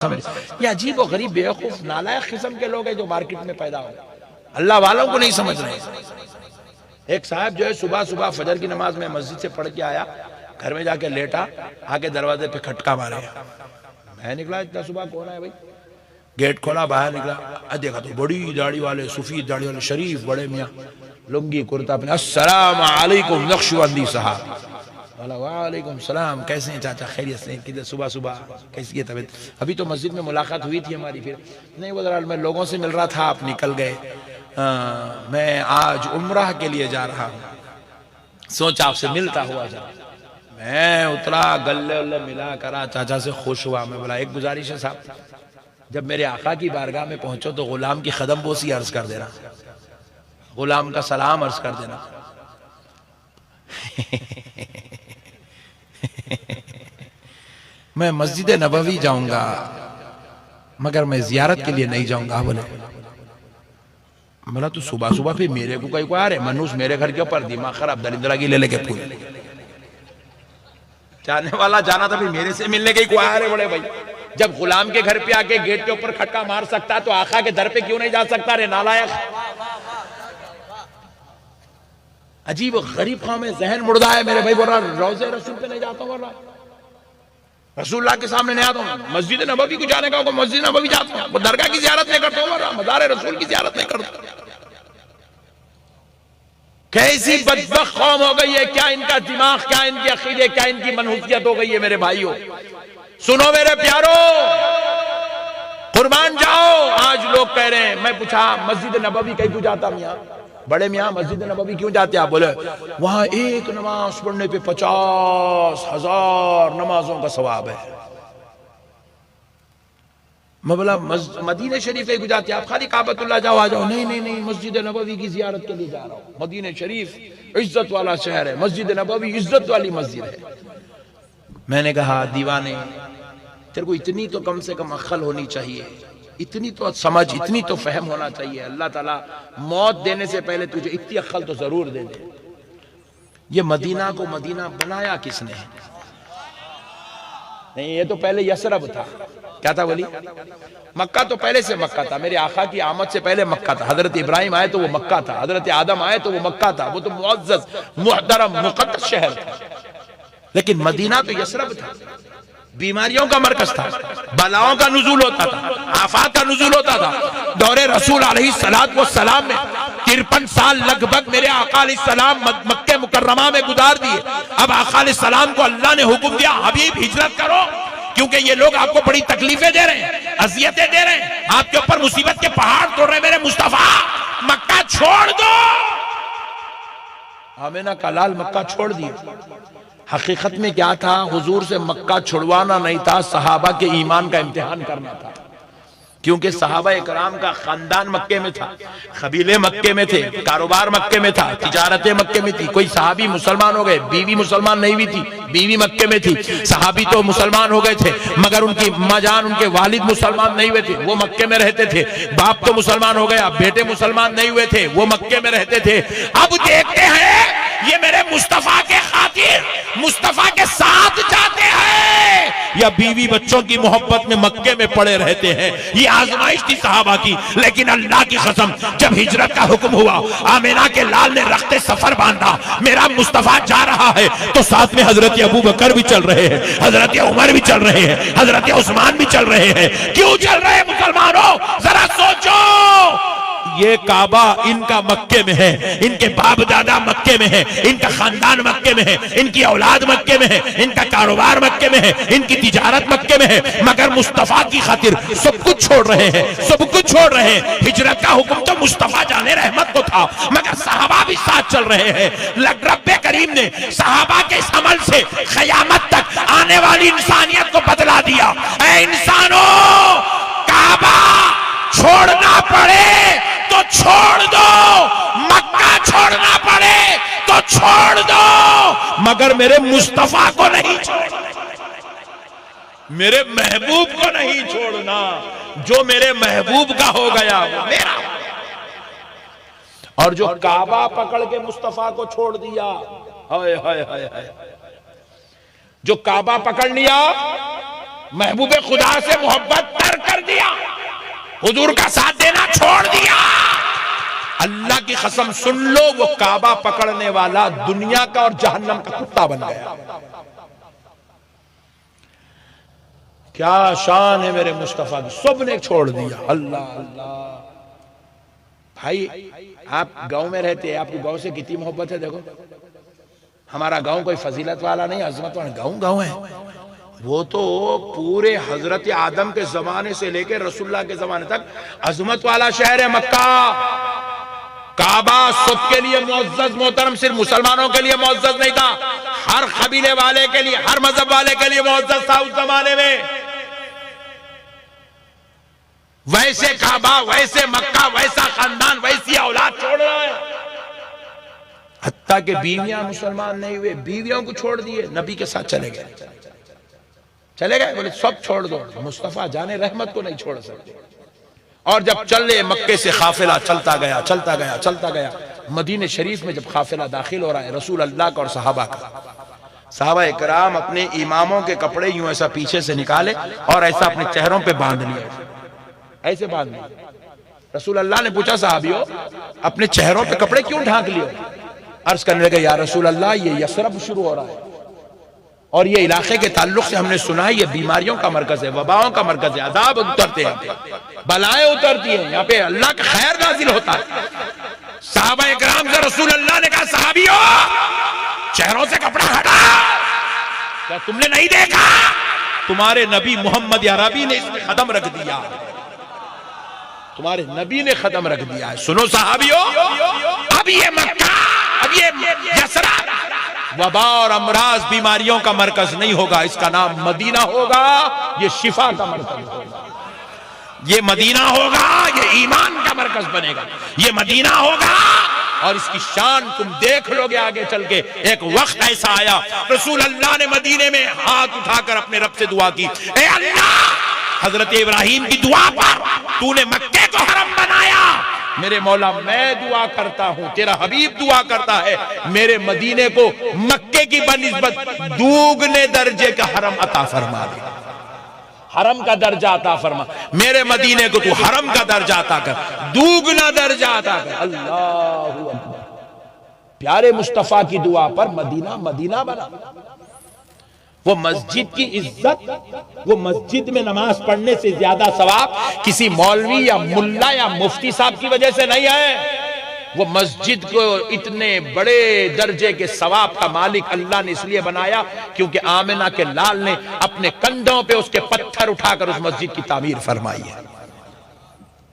یہ عجیب و غریب بیوقوف نالائق قسم کے لوگ ہیں جو مارکیٹ میں پیدا ہو، اللہ والوں کو نہیں سمجھ رہے۔ ایک صاحب جو ہے صبح فجر کی نماز میں مسجد سے پڑھ کے آیا، گھر میں جا کے لیٹا، آگے دروازے پہ کھٹکا مارے۔ میں نکلا، اتنا صبح کون ہے بھائی؟ گیٹ کھولا، باہر نکلا، دیکھا تو بڑی داڑھی والے، سفید داڑھی والے، شریف بڑے میاں، لنگی کرتا اپنے، السلام علیکم نقشبندی صاحب۔ وعلیکم السلام، کیسے ہیں چاچا؟ خیریت سے؟ کدھر صبح کیسی ہے طبیعت؟ ابھی تو مسجد میں ملاقات ہوئی تھی ہماری، پھر نہیں وہ ذرا میں لوگوں سے مل رہا تھا، آپ نکل گئے، میں آج عمرہ کے لیے جا رہا ہوں، سوچا آپ سے ملتا ہوا جا۔ میں اترا، گلے ملا کرا، چاچا سے خوش ہوا۔ میں بولا ایک گزارش ہے صاحب، جب میرے آقا کی بارگاہ میں پہنچو تو غلام کی قدم بوسی عرض کر دینا، غلام کا سلام عرض کر دینا۔ میں مسجد نبوی جاؤں گا مگر میں زیارت کے لیے نہیں جاؤں گا۔ بولا تو صبح پھر میرے کو کوئی آ رہے منوس میرے گھر کے اوپر، دماغ خراب، درندرہ کی لے لے کے پھول جانے والا جانا تھا، پھر میرے سے ملنے کے کوئی آ رہے بڑے بھائی؟ جب غلام کے گھر پہ آ کے گیٹ کے اوپر کھٹکا مار سکتا تو آقا کے در پہ کیوں نہیں جا سکتا؟ رے نالائق! عجیب و غریب قوم ہے، ذہن مردہ ہے میرے بھائی۔ بول رہا روضہ رسول پہ نہیں جاتا ہوں، بول رہا رسول اللہ کے سامنے نہیں آتا ہوں، مسجد نبوی کو جانے کا ہوگا، مسجد نبوی جاتا ہوں، درگاہ کی زیارت نہیں کرتا ہوں، مزار رسول کی زیارت نہیں کرتا۔ کیسی بدبخت قوم ہو گئی ہے! کیا ان کا دماغ، کیا ان کی عقیدے، کیا ان کی منحوسیت ہو گئی ہے میرے بھائیوں! سنو میرے پیارو، قربان جاؤ۔ آج لوگ کہہ رہے ہیں، میں پوچھا مسجد نبوی کہیں کیوں جاتا میاں؟ بڑے میاں مسجد نبوی کیوں جاتے ہیں؟ آپ بولے وہاں ایک نماز پڑھنے پہ 50,000 نمازوں کا ثواب ہے۔ میں بولا مدینہ شریف کیوں جاتے ہیں؟ آپ خالی کعبۃ اللہ جاؤ آ جاؤ۔ نہیں، مسجد نبوی کی زیارت کے لیے جا رہا ہوں۔ مدینہ شریف عزت والا شہر ہے، مسجد نبوی عزت والی مسجد ہے۔ میں نے کہا دیوانے، تیرے کو اتنی تو کم سے کم عقل ہونی چاہیے، اتنی تو سمجھ، اتنی تو فہم ہونا چاہیے۔ اللہ تعالیٰ موت دینے سے پہلے تجھے اتنی عقل تو ضرور دے دے۔ یہ مدینہ کو مدینہ بنایا کس نے؟ نہیں، یہ تو پہلے یثرب تھا۔ کیا تھا بولی؟ مکہ تو پہلے سے مکہ تھا، میرے آقا کی آمد سے پہلے مکہ تھا۔ حضرت ابراہیم آئے تو وہ مکہ تھا، حضرت آدم آئے تو وہ مکہ تھا، وہ تو معزز محترم مقدس شہر تھا۔ لیکن مدینہ تو یثرب تھا، بیماریوں کا مرکز تھا، بلاؤں کا نزول ہوتا تھا، آفات کا نزول ہوتا تھا۔ دور رسول علیہ السلام میں 53 سال لگ بھگ میرے آقا علیہ السلام مکہ مکرمہ میں گزار دیے۔ اب آقا علیہ السلام کو اللہ نے حکم دیا، حبیب ہجرت کرو، کیونکہ یہ لوگ آپ کو بڑی تکلیفیں دے رہے ہیں، اذیتیں دے رہے ہیں، آپ کے اوپر مصیبت کے پہاڑ توڑ رہے ہیں۔ میرے مصطفیٰ مکہ چھوڑ دو۔ آمینہ کا لال مکہ چھوڑ دیے۔ حقیقت میں کیا تھا؟ حضور سے مکہ چھڑوانا نہیں تھا، صحابہ کے ایمان کا امتحان کرنا تھا، کیونکہ صحابہ اکرام کا خاندان مکے میں تھا، قبیلے مکے میں تھے، کاروبار مکے میں تھا، تجارتیں مکے میں تھی۔ کوئی صحابی مسلمان ہو گئے، بیوی مسلمان نہیں ہوئی تھی، بیوی مکے میں تھی۔ صحابی تو مسلمان ہو گئے تھے مگر ان کی اماں جان، ان کے والد مسلمان نہیں ہوئے تھے، وہ مکے میں رہتے تھے۔ باپ تو مسلمان ہو گیا، بیٹے مسلمان نہیں ہوئے تھے، وہ مکے میں رہتے تھے۔ اب دیکھتے ہیں یہ میرے مصطفیٰ کے خاطر مصطفیٰ کے ساتھ جاتے ہیں یا بیوی بچوں کی محبت میں مکے میں پڑے رہتے ہیں۔ یہ آزمائش تھی صحابہ کی، لیکن اللہ کی قسم جب ہجرت کا حکم ہوا، آمینہ کے لال نے رخت سفر باندھا، میرا مصطفیٰ جا رہا ہے تو ساتھ میں حضرت ابو بکر بھی چل رہے ہیں، حضرت عمر بھی چل رہے ہیں، حضرت عثمان بھی چل رہے ہیں۔ کیوں چل رہے ہیں مسلمانوں؟ ذرا سوچو۔ یہ کعبہ ان کا مکے میں ہے، ان کے باپ دادا مکے میں ہے، ان کا خاندان مکے میں ہے، ان کی اولاد مکے میں ہے، ان کا کاروبار مکے میں ہے، ان کی تجارت مکے میں ہے، مگر مصطفیٰ کی خاطر سب کچھ چھوڑ رہے ہیں، سب کچھ چھوڑ رہے ہیں۔ ہجرت کا حکم تو مصطفیٰ جانے رحمت کو تھا مگر صحابہ بھی ساتھ چل رہے ہیں۔ رب کریم نے صحابہ کے اس عمل سے قیامت تک آنے والی انسانیت کو بدلا دیا۔ اے انسانوں، کعبہ چھوڑنا پڑے تو چھوڑ دو، مکہ چھوڑنا پڑے تو چھوڑ دو، مگر میرے مصطفیٰ کو نہیں چھوڑنا، میرے محبوب کو نہیں چھوڑنا۔ جو میرے محبوب کا ہو گیا وہ میرا، اور جو کعبہ پکڑ کے مصطفیٰ کو چھوڑ دیا، ہائے ہائے ہائے ہائے، جو کعبہ پکڑ لیا محبوب خدا سے محبت ترک کر دیا، حضور کا ساتھ دینا چھوڑ دیا، اللہ کی قسم سن لو وہ کعبہ پکڑنے والا دنیا کا اور جہنم کا کتا بن گیا۔ کیا شان ہے میرے مصطفیٰ کی، سب نے چھوڑ دیا۔ اللہ اللہ بھائی، آپ گاؤں میں رہتے ہیں، آپ کو گاؤں سے کتنی محبت ہے؟ دیکھو ہمارا گاؤں کوئی فضیلت والا نہیں، عظمت والا گاؤں ہے، وہ تو پورے حضرت آدم کے زمانے سے لے کے رسول اللہ کے زمانے تک عظمت والا شہر ہے مکہ۔ کعبہ سب کے لیے معزز محترم، صرف مسلمانوں کے لیے معزز نہیں تھا، ہر قبیلے والے کے لیے، ہر مذہب والے کے لیے معزز تھا اس زمانے میں۔ ویسے کعبہ، ویسے مکہ، ویسا خاندان، ویسی اولاد چھوڑ رہا ہے، حتیٰ کہ بیویاں مسلمان نہیں ہوئے، بیویوں کو چھوڑ دیے، نبی کے ساتھ چلے گئے، بولے سب چھوڑ دو، مصطفیٰ جانے رحمت کو نہیں چھوڑ سکتے۔ اور جب چلے مکے سے قافلہ چلتا گیا، مدینہ شریف میں جب قافلہ داخل ہو رہا ہے رسول اللہ کا اور صحابہ کا، صحابہ اکرام اپنے اماموں کے کپڑے یوں ایسا پیچھے سے نکالے اور ایسا اپنے چہروں پہ باندھ لیا، ایسے باندھ لیا۔ رسول اللہ نے پوچھا صحابیوں اپنے چہروں پہ کپڑے کیوں ڈھانک لیے؟ عرض کرنے لگے یا رسول اللہ یہ یثرب شروع ہو رہا ہے اور یہ علاقے کے تعلق سے ہم نے سنا ہے یہ بیماریوں کا مرکز ہے، وباؤں کا مرکز ہے، عذاب اترتے ہیں، بلائیں اترتی ہیں، یہاں پہ اللہ کا خیر نازل ہوتا ہے۔ صحابہ اکرام سے رسول اللہ نے کہا صحابیوں چہروں سے کپڑا ہٹا، کیا تم نے نہیں دیکھا تمہارے نبی محمد عربی نے اس میں قدم رکھ دیا، تمہارے نبی نے قدم رکھ دیا ہے۔ سنو صحابیوں، اب یہ مکہ، اب یہ یثرب وبا اور امراض بیماریوں کا مرکز نہیں ہوگا، اس کا نام مدینہ ہوگا، یہ شفا کا مرکز ہوگا، یہ مدینہ ہوگا، یہ ایمان کا مرکز بنے گا، یہ مدینہ ہوگا، اور اس کی شان تم دیکھ لو گے آگے چل کے۔ ایک وقت ایسا آیا رسول اللہ نے مدینے میں ہاتھ اٹھا کر اپنے رب سے دعا کی، اے اللہ حضرت ابراہیم کی دعا پر تو نے مکے کو حرم بنایا، میرے مولا میں دعا کرتا ہوں، تیرا حبیب دعا کرتا ہے میرے مدینے کو مکے کی بنسبت دوگنے درجے کا حرم عطا فرما دے، حرم کا درجہ عطا فرما، میرے مدینے کو تو حرم کا درجہ عطا کر، دوگنا درجہ عطا کر۔ اللہ اکبر، پیارے مصطفیٰ کی دعا پر مدینہ بنا۔ وہ مسجد کی عزت، وہ مسجد میں نماز پڑھنے سے زیادہ ثواب کسی مولوی یا ملا یا مفتی صاحب کی وجہ سے نہیں ہے، وہ مسجد کو اتنے بڑے درجے کے ثواب کا مالک اللہ نے اس لیے بنایا کیونکہ آمنہ کے لال نے اپنے کندھوں پہ اس کے پتھر اٹھا کر اس مسجد کی تعمیر فرمائی ہے،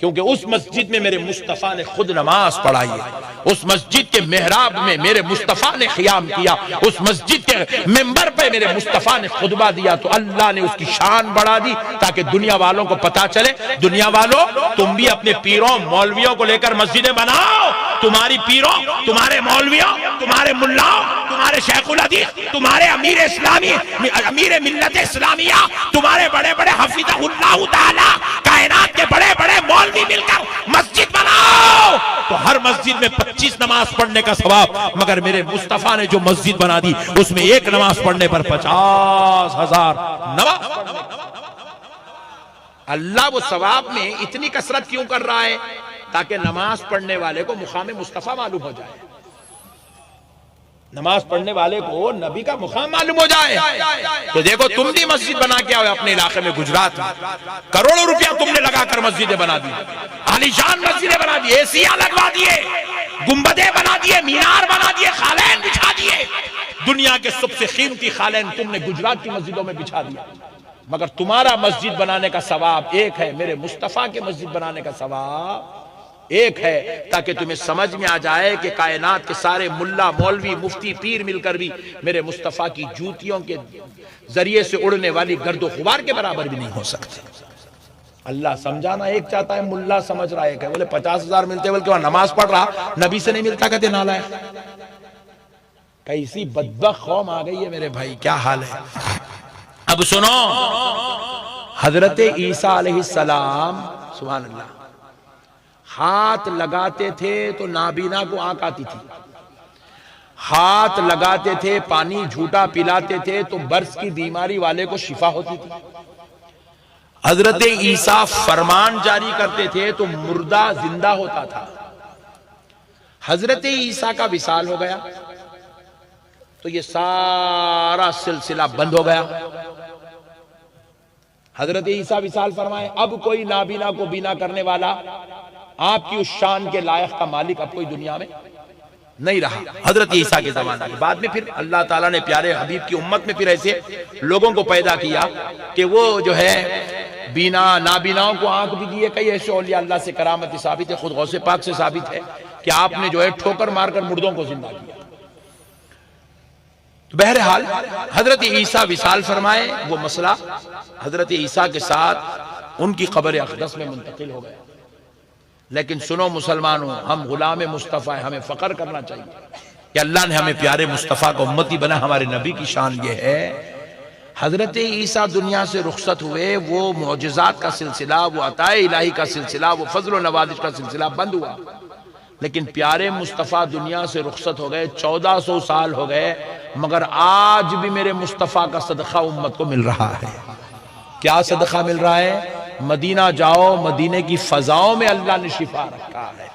کیونکہ اس مسجد میں میرے مصطفیٰ نے خود نماز پڑھائی ہے، اس مسجد کے محراب میں میرے مصطفیٰ نے قیام کیا، اس مسجد کے منبر پہ میرے مصطفیٰ نے خطبہ دیا، تو اللہ نے اس کی شان بڑھا دی تاکہ دنیا والوں کو پتا چلے، دنیا والوں تم بھی اپنے پیروں مولویوں کو لے کر مسجدیں بناؤ، تمہاری پیروں، تمہارے مولویوں، تمہارے ملاؤں، تمہارے شیخ الحدیث، تمہارے امیر اسلامی، امیر ملت اسلامیہ، تمہارے بڑے بڑے حفظہ اللہ تعالی کائنات کے بڑے بڑے مولوی مل کر مسجد بناؤ تو ہر مسجد میں 25 نماز پڑھنے کا ثواب، مگر میرے مصطفیٰ نے جو مسجد بنا دی اس میں ایک نماز پڑھنے پر 50,000 نماز پڑھنے۔ اللہ وہ ثواب میں اتنی کثرت کیوں کر رہا ہے؟ تاکہ نماز پڑھنے والے کو مقام مصطفیٰ معلوم ہو جائے، نماز پڑھنے والے کو نبی کا مقام معلوم ہو جائے۔ تو دیکھو تم بھی مسجد بنا کے آئے اپنے علاقے میں، گجرات میں کروڑوں روپیہ تم نے لگا کر مسجدیں بنا دی، عالی شان مسجدیں بنا دی، ایسیاں لگوا دیے، گنبدیں بنا دیے، مینار بنا دیے، خالین بچھا دیے، دنیا کے سب سے قیمتی خالین تم نے گجرات کی مسجدوں میں بچھا دیا، مگر تمہارا مسجد بنانے کا ثواب ایک ہے، میرے مصطفیٰ کے مسجد بنانے کا ثواب ایک ہے، تاکہ تمہیں سمجھ میں آ جائے کہ کائنات کے سارے ملا مولوی مفتی پیر مل کر بھی میرے مصطفیٰ کی جوتیوں کے ذریعے سے اڑنے والی گرد و غبار کے برابر بھی نہیں ہو سکتے۔ اللہ سمجھانا ایک چاہتا ہے، ملا سمجھ رہا ہے کہ بولے 50,000 ملتے بلکہ وہ نماز پڑھ رہا، نبی سے نہیں ملتا، کہتے نالا ہے۔ کیسی بدبخت قوم آ گئی ہے میرے بھائی، کیا حال ہے۔ اب سنو، حضرت عیسیٰ علیہ السلام سبحان اللہ ہاتھ لگاتے تھے تو نابینا کو آنکھ آتی تھی، ہاتھ لگاتے تھے پانی جھوٹا پلاتے تھے تو برس کی بیماری والے کو شفا ہوتی تھی، حضرت عیسیٰ فرمان جاری کرتے تھے تو مردہ زندہ ہوتا تھا. حضرت عیسیٰ کا وصال ہو گیا تو یہ سارا سلسلہ بند ہو گیا. حضرت عیسیٰ وصال فرمائے اب کوئی نابینا کو بینا کرنے والا، آپ کی اس شان کے لائق کا مالک اب کوئی دنیا میں نہیں رہا. حضرت عیسیٰ کے زمانہ کے بعد میں پھر اللہ تعالیٰ نے پیارے حبیب کی امت میں پھر ایسے لوگوں کو پیدا کیا کہ وہ جو ہے بینا نابیناؤں کو آنکھ بھی دیے. کئی ایسے اولیاء اللہ سے کرامت ثابت ہے، خود غوث پاک سے ثابت ہے کہ آپ نے جو ہے ٹھوکر مار کر مردوں کو زندہ کیا. تو بہرحال حضرت عیسیٰ وصال فرمائے، وہ مسئلہ حضرت عیسیٰ کے ساتھ ان کی قبر اقدس میں منتقل ہو گیا. لیکن سنو مسلمانوں، ہم غلام مصطفیٰ ہیں، ہمیں فخر کرنا چاہیے کہ اللہ نے ہمیں پیارے مصطفیٰ کو امتی بنا. ہمارے نبی کی شان یہ ہے، حضرت عیسیٰ دنیا سے رخصت ہوئے، وہ معجزات کا سلسلہ، وہ عطاء الہی کا سلسلہ، وہ فضل و نوازش کا سلسلہ بند ہوا. لیکن پیارے مصطفیٰ دنیا سے رخصت ہو گئے، 1400 سال ہو گئے، مگر آج بھی میرے مصطفیٰ کا صدقہ امت کو مل رہا ہے. کیا صدقہ مل رہا ہے؟ مدینہ جاؤ، مدینے کی فضاؤں میں اللہ نے شفا رکھا ہے.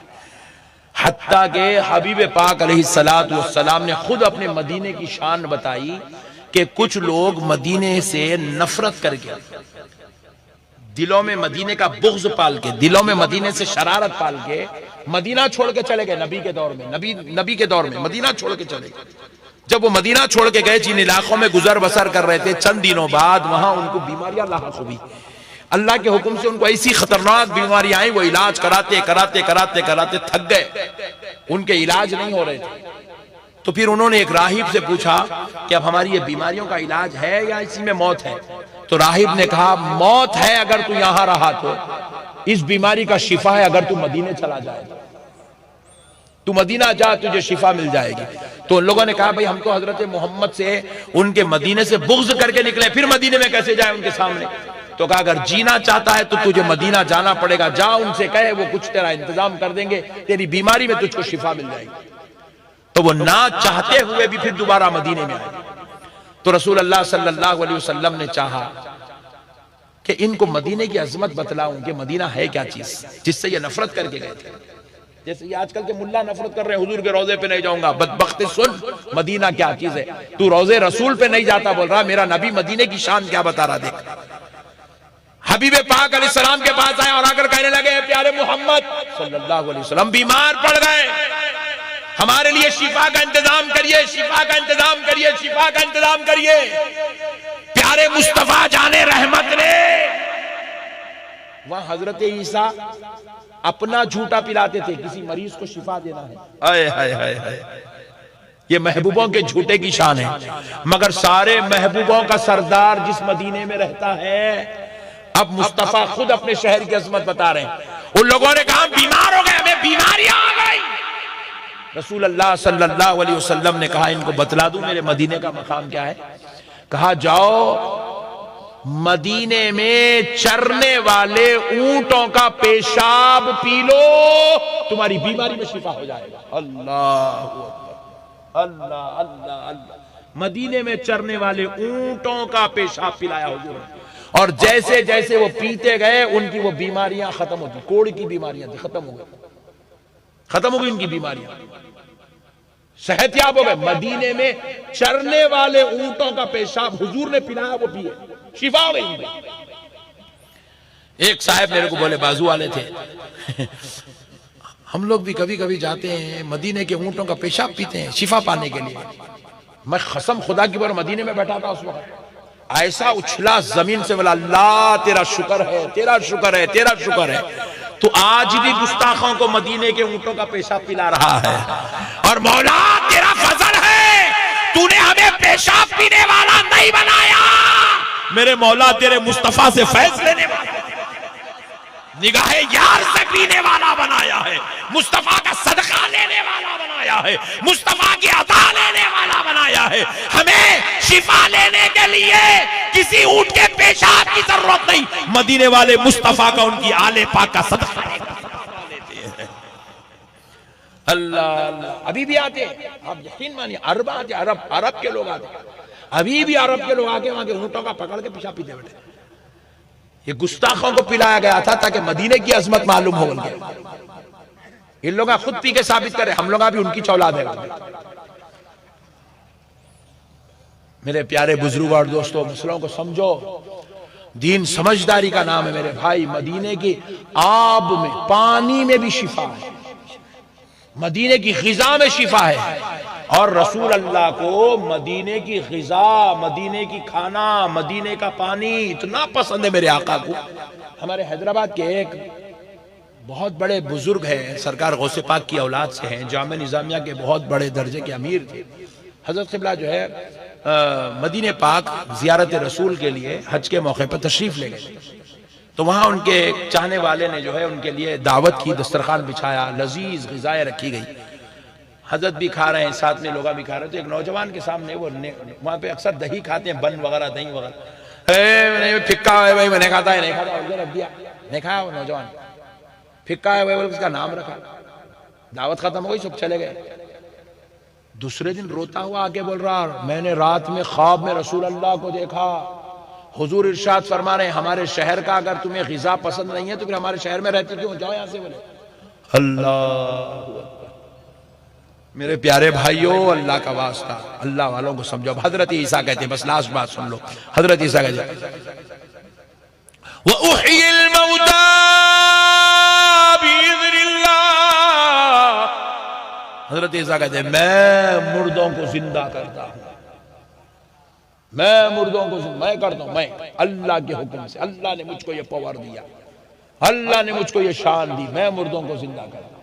حتیٰ کہ حبیب پاک علیہ السلام نے خود اپنے مدینے کی شان بتائی کہ کچھ لوگ مدینے سے نفرت کر کے، دلوں میں مدینے کا بغض پال کے، دلوں میں مدینے سے شرارت پال کے مدینہ چھوڑ کے چلے گئے. نبی کے دور میں، نبی کے دور میں مدینہ چھوڑ کے چلے گئے. جب وہ مدینہ چھوڑ کے گئے، جن علاقوں میں گزر بسر کر رہے تھے، چند دنوں بعد وہاں ان کو بیماریاں لاحق ہوئی. اللہ کے حکم سے ان کو ایسی خطرناک بیماریاں آئیں، وہ علاج کراتے تھک گئے، ان کے علاج نہیں ہو رہے تھے. تو پھر انہوں نے ایک راہب سے پوچھا کہ اب ہماری یہ بیماریوں کا علاج ہے یا اسی میں موت ہے؟ تو راہب نے کہا موت ہے اگر تو یہاں رہا تو، اس بیماری کا شفا ہے اگر تو مدینے چلا جائے. تو مدینہ جا، تجھے شفا مل جائے گی. تو ان لوگوں نے کہا بھئی ہم تو حضرت محمد سے، ان کے مدینے سے بغض کر کے نکلے، پھر مدینے میں کیسے جائے ان کے سامنے؟ تو کہا اگر جینا چاہتا ہے تو تجھے مدینہ جانا پڑے گا، جا ان سے کہے وہ کچھ تیرا انتظام کر دیں گے، تیری بیماری میں تجھ کو شفا مل جائے گی. تو وہ نہ چاہتے ہوئے بھی پھر دوبارہ مدینے میں آئے. تو رسول اللہ صلی اللہ علیہ وسلم نے چاہا کہ ان کو مدینے کی عظمت بتلاؤں کہ مدینہ ہے کیا چیز جس سے یہ نفرت کر کے گئے تھے. جیسے یہ آج کل کے ملا نفرت کر رہے ہیں، حضور کے روضے پہ نہیں جاؤں گا. بدبخت سن، مدینہ کیا چیز ہے. تو روضے رسول پہ نہیں جاتا، بول رہا میرا نبی مدینے کی شان کیا بتا رہا. دیکھ حبیب پاک علیہ السلام کے پاس آئے اور آ کر کہنے لگے پیارے محمد صلی اللہ علیہ وسلم بیمار پڑ گئے، ہمارے لیے شفا کا انتظام کریے، شفا کا انتظام کریے، شفا کا انتظام کریے. پیارے مصطفیٰ جانے رحمت نے وہاں حضرت عیسیٰ اپنا جھوٹا پلاتے تھے، کسی مریض کو شفا دینا ہے. آئے ہائے ہائے ہائے، یہ محبوبوں کے جھوٹے کی شان ہے. مگر سارے محبوبوں کا سردار جس مدینے میں رہتا ہے، اب مصطفیٰ خود اپنے شہر کی عظمت بتا رہے ہیں. ان لوگوں نے کہا بیمار ہو گئے، ہمیں بیماریاں آ گئی. رسول اللہ صلی اللہ علیہ وسلم نے کہا ان کو بتلا دوں میرے مدینے کا مقام کیا ہے. کہا جاؤ مدینے میں چرنے والے اونٹوں کا پیشاب پی لو، تمہاری بیماری میں شفا ہو جائے گا. اللہ اللہ اللہ اللہ. مدینے میں چرنے والے اونٹوں کا پیشاب پلایا حضور نے، اور جیسے جیسے وہ پیتے گئے ان کی وہ بیماریاں ختم ہوتی. کوڑ کی بیماریاں تھی، ختم ہو گئی ان کی بیماریاں، صحت یاب ہو گئے. مدینے میں چرنے والے اونٹوں کا پیشاب حضور نے پلایا، وہ پیے، شفا ہو گئی. ایک صاحب میرے کو بولے، بازو والے تھے، ہم لوگ بھی کبھی کبھی جاتے ہیں مدینے کے اونٹوں کا پیشاب پیتے ہیں شفا پانے کے لیے. میں قسم خدا کی بار مدینے میں بیٹھا تھا اس وقت، ایسا اچھلا زمین سے، بولا اللہ تیرا شکر ہے، تیرا شکر ہے، تیرا شکر ہے. تو آج بھی گستاخوں کو مدینے کے اونٹوں کا پیشاب پلا رہا ہے. اور مولا تیرا فضل ہے، تو نے ہمیں پیشاب پینے والا نہیں بنایا، میرے مولا تیرے مصطفیٰ سے فیض لینے والا، نگاہ یار سے پینے والا بنایا ہے، مصطفیٰ کا صدقہ لینے والا بنایا ہے، مصطفیٰ کی عطا لینے والا بنایا ہے. ہمیں شفا لینے کے لیے کسی اونٹ کے پیشاب کی ضرورت نہیں، مدینے والے مصطفیٰ کا، ان کی آل پاک کا صدقہ لیتے ہیں. اللہ اللہ. ابھی بھی آتے ہیں، آپ یقین مانیے، عرب آتے، عرب کے لوگ آتے، ابھی بھی عرب کے لوگ آگے وہاں کے اونٹوں کا پکڑ کے پیشاب پیتے بیٹھے. یہ گستاخوں کو پلایا گیا تھا تاکہ مدینے کی عظمت معلوم ہو گئے. ان لوگوں خود پی کے ثابت کرے ہم لوگوں بھی ان کی اولاد ہے. میرے پیارے بزرگ اور دوستوں، مسئلوں کو سمجھو. دین سمجھداری کا نام ہے میرے بھائی. مدینے کی آب میں، پانی میں بھی شفا ہے، مدینے کی غذا میں شفا ہے. اور رسول اللہ کو مدینے کی غذا، مدینے کی کھانا، مدینے کا پانی اتنا پسند ہے میرے آقا کو. ہمارے حیدرآباد کے ایک بہت بڑے بزرگ ہیں، سرکار غوث پاک کی اولاد سے ہیں، جامعہ نظامیہ کے بہت بڑے درجے کے امیر تھے. حضرت قبلہ جو ہے مدینہ پاک زیارت رسول کے لیے حج کے موقع پر تشریف لے گئے. تو وہاں ان کے چاہنے والے نے جو ہے ان کے لیے دعوت کی، دسترخوان بچھایا، لذیذ غذائیں رکھی گئی. حضرت بھی کھا رہے ہیں، ساتھ میں لوگا بھی کھا رہے ہیں. تو ایک نوجوان کے سامنے، وہ وہاں پہ اکثر دہی کھاتے ہیں، بن وغیرہ، دہی وغیرہ. پھکا ہے بھائی، میں نے کھاتا ہے، نہیں کھاتا، اسے رکھ دیا، نہیں کھایا. وہ نوجوان پھکا ہے بھائی، اس کا نام رکھا. دعوت ختم ہو گئی، سب چلے گئے. دوسرے دن روتا ہوا آگے بول رہا، میں نے رات میں خواب میں رسول اللہ کو دیکھا. حضور ارشاد فرما رہے ہیں، ہمارے شہر کا اگر تمہیں غذا پسند نہیں ہے تو پھر ہمارے شہر میں رہتے کیوں؟ جاؤ یہاں سے. بولے اللہ. میرے پیارے بھائیوں، اللہ کا واسطہ، اللہ والوں کو سمجھو. حضرت عیسیٰ کہتے ہیں، بس لاسٹ بات سن لو. حضرت عیسیٰ کہتے ہیں وَأُحْيِي الْمَوْتَى بِإِذْنِ اللَّهِ. حضرت عیسیٰ کہتے ہیں میں مردوں کو زندہ کرتا ہوں، میں مردوں کو میں کرتا ہوں، میں اللہ کے حکم سے. اللہ نے مجھ کو یہ پاور دیا، اللہ نے مجھ کو یہ شان دی، میں مردوں کو زندہ کرتا ہوں.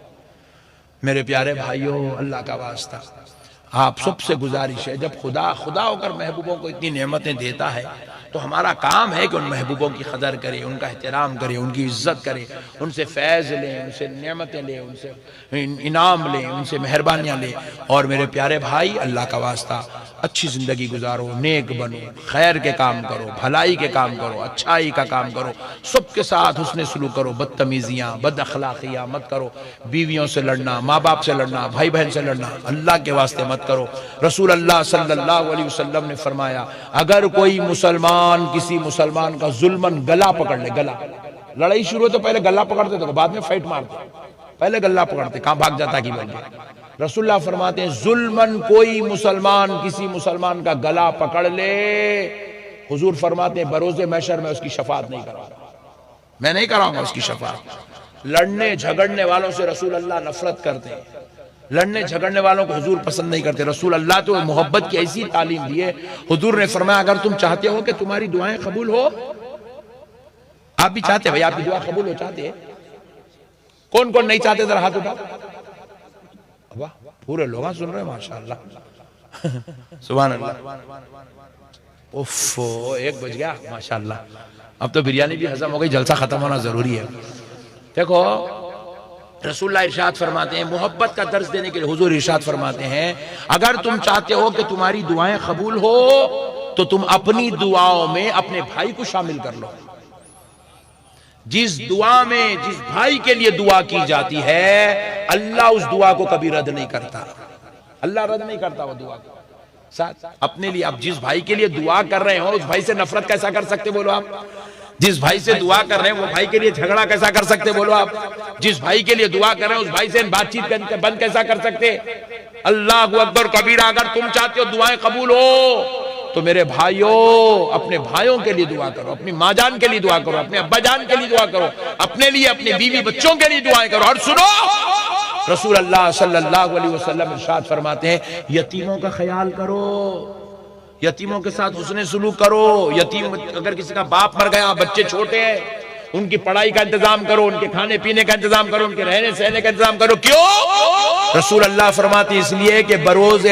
میرے پیارے بھائیوں، اللہ کا واسطہ، آپ سب سے گزارش ہے، جب خدا ہو کر محبوبوں کو اتنی نعمتیں دیتا ہے تو ہمارا کام ہے کہ ان محبوبوں کی قدر کرے، ان کا احترام کرے، ان کی عزت کرے، ان سے فیض لیں، ان سے نعمتیں لیں، ان سے انعام لیں، ان سے مہربانیاں لیں. اور میرے پیارے بھائی، اللہ کا واسطہ اچھی زندگی گزارو، نیک بنو، خیر کے کام کرو، بھلائی کے کام کرو، اچھائی کا کام کرو، سب کے ساتھ حسن سلوک کرو، بدتمیزیاں، بد اخلاقیاں مت کرو. بیویوں سے لڑنا، ماں باپ سے لڑنا، بھائی بہن سے لڑنا اللہ کے واسطے مت کرو. رسول اللہ صلی اللہ علیہ وسلم نے فرمایا، اگر کوئی مسلمان کسی مسلمان کا ظلمن گلا پکڑ لے، گلا، لڑائی شروع ہو تو پہلے گلا پکڑتے تھے، بعد میں فائٹ مارتے، پہلے گلا پکڑتے، کہاں بھاگ جاتا کی بول کے. رسول اللہ فرماتے ہیں ظلمن کوئی مسلمان کسی مسلمان کا گلا پکڑ لے، حضور فرماتے ہیں بروز محشر میں اس کی شفاعت نہیں کراؤں گا، میں نہیں کراؤں گا اس کی شفاعت. لڑنے جھگڑنے والوں سے رسول اللہ نفرت کرتے ہیں، لڑنے جھگڑنے والوں کو حضور پسند نہیں کرتے. رسول اللہ تو محبت کی ایسی تعلیم دی ہے. حضور نے فرمایا اگر تم چاہتے ہو کہ تمہاری دعائیں قبول ہو، آپ بھی چاہتے ہیں بھائی آپ کی دعا قبول ہو، چاہتے ہیں؟ کون کون نہیں چاہتے؟ ذرا ہاتھ اٹھا. پورے لوگ سن رہے ہیں، ماشاءاللہ، سبحان اللہ. اوف، 1 بج گیا، ماشاءاللہ. اب تو بریانی بھی ہضم ہو گئی، جلسہ ختم ہونا ضروری ہے. دیکھو رسول اللہ ارشاد فرماتے ہیں، محبت کا درس دینے کے لیے حضور ارشاد فرماتے ہیں اگر تم چاہتے ہو کہ تمہاری دعائیں قبول ہو تو تم اپنی دعاؤں میں اپنے بھائی کو شامل کر لو. جس دعا میں جس بھائی کے لیے دعا کی جاتی ہے اللہ اس دعا کو کبھی رد نہیں کرتا، اللہ رد نہیں کرتا وہ دعا کو. ساتھ اپنے لیے اب جس بھائی کے لیے دعا کر رہے ہو اس بھائی سے نفرت کیسا کر سکتے؟ بولو آپ. جس بھائی سے دعا کر رہے ہیں وہ بھائی کے لیے جھگڑا کیسا کر سکتے؟ بولو آپ. جس بھائی کے لیے دعا کر رہے ہیں اس بھائی سے بات چیت بند کیسا کر سکتے؟ اللہ اکبر کبیرہ. اگر تم چاہتے ہو دعائیں قبول ہو تو میرے بھائیوں اپنے بھائیوں کے لیے دعا کرو، اپنی ماں جان کے لیے دعا کرو، اپنے ابا جان کے لیے دعا کرو، اپنے لیے اپنے بیوی بچوں کے لیے دعائیں کرو. اور سنو رسول اللہ صلی اللہ علیہ وسلم ارشاد فرماتے ہیں یتیموں کا خیال کرو، یتیموں کے ساتھ حسن سلوک کرو. یتیم اگر کسی کا باپ مر گیا، بچے چھوٹے ہیں، ان کی پڑھائی کا انتظام کرو، ان کے کھانے پینے کا انتظام کرو، ان کے رہنے سہنے کا انتظام کرو. کیوں؟ رسول اللہ فرماتے ہیں اس لیے کہ بروز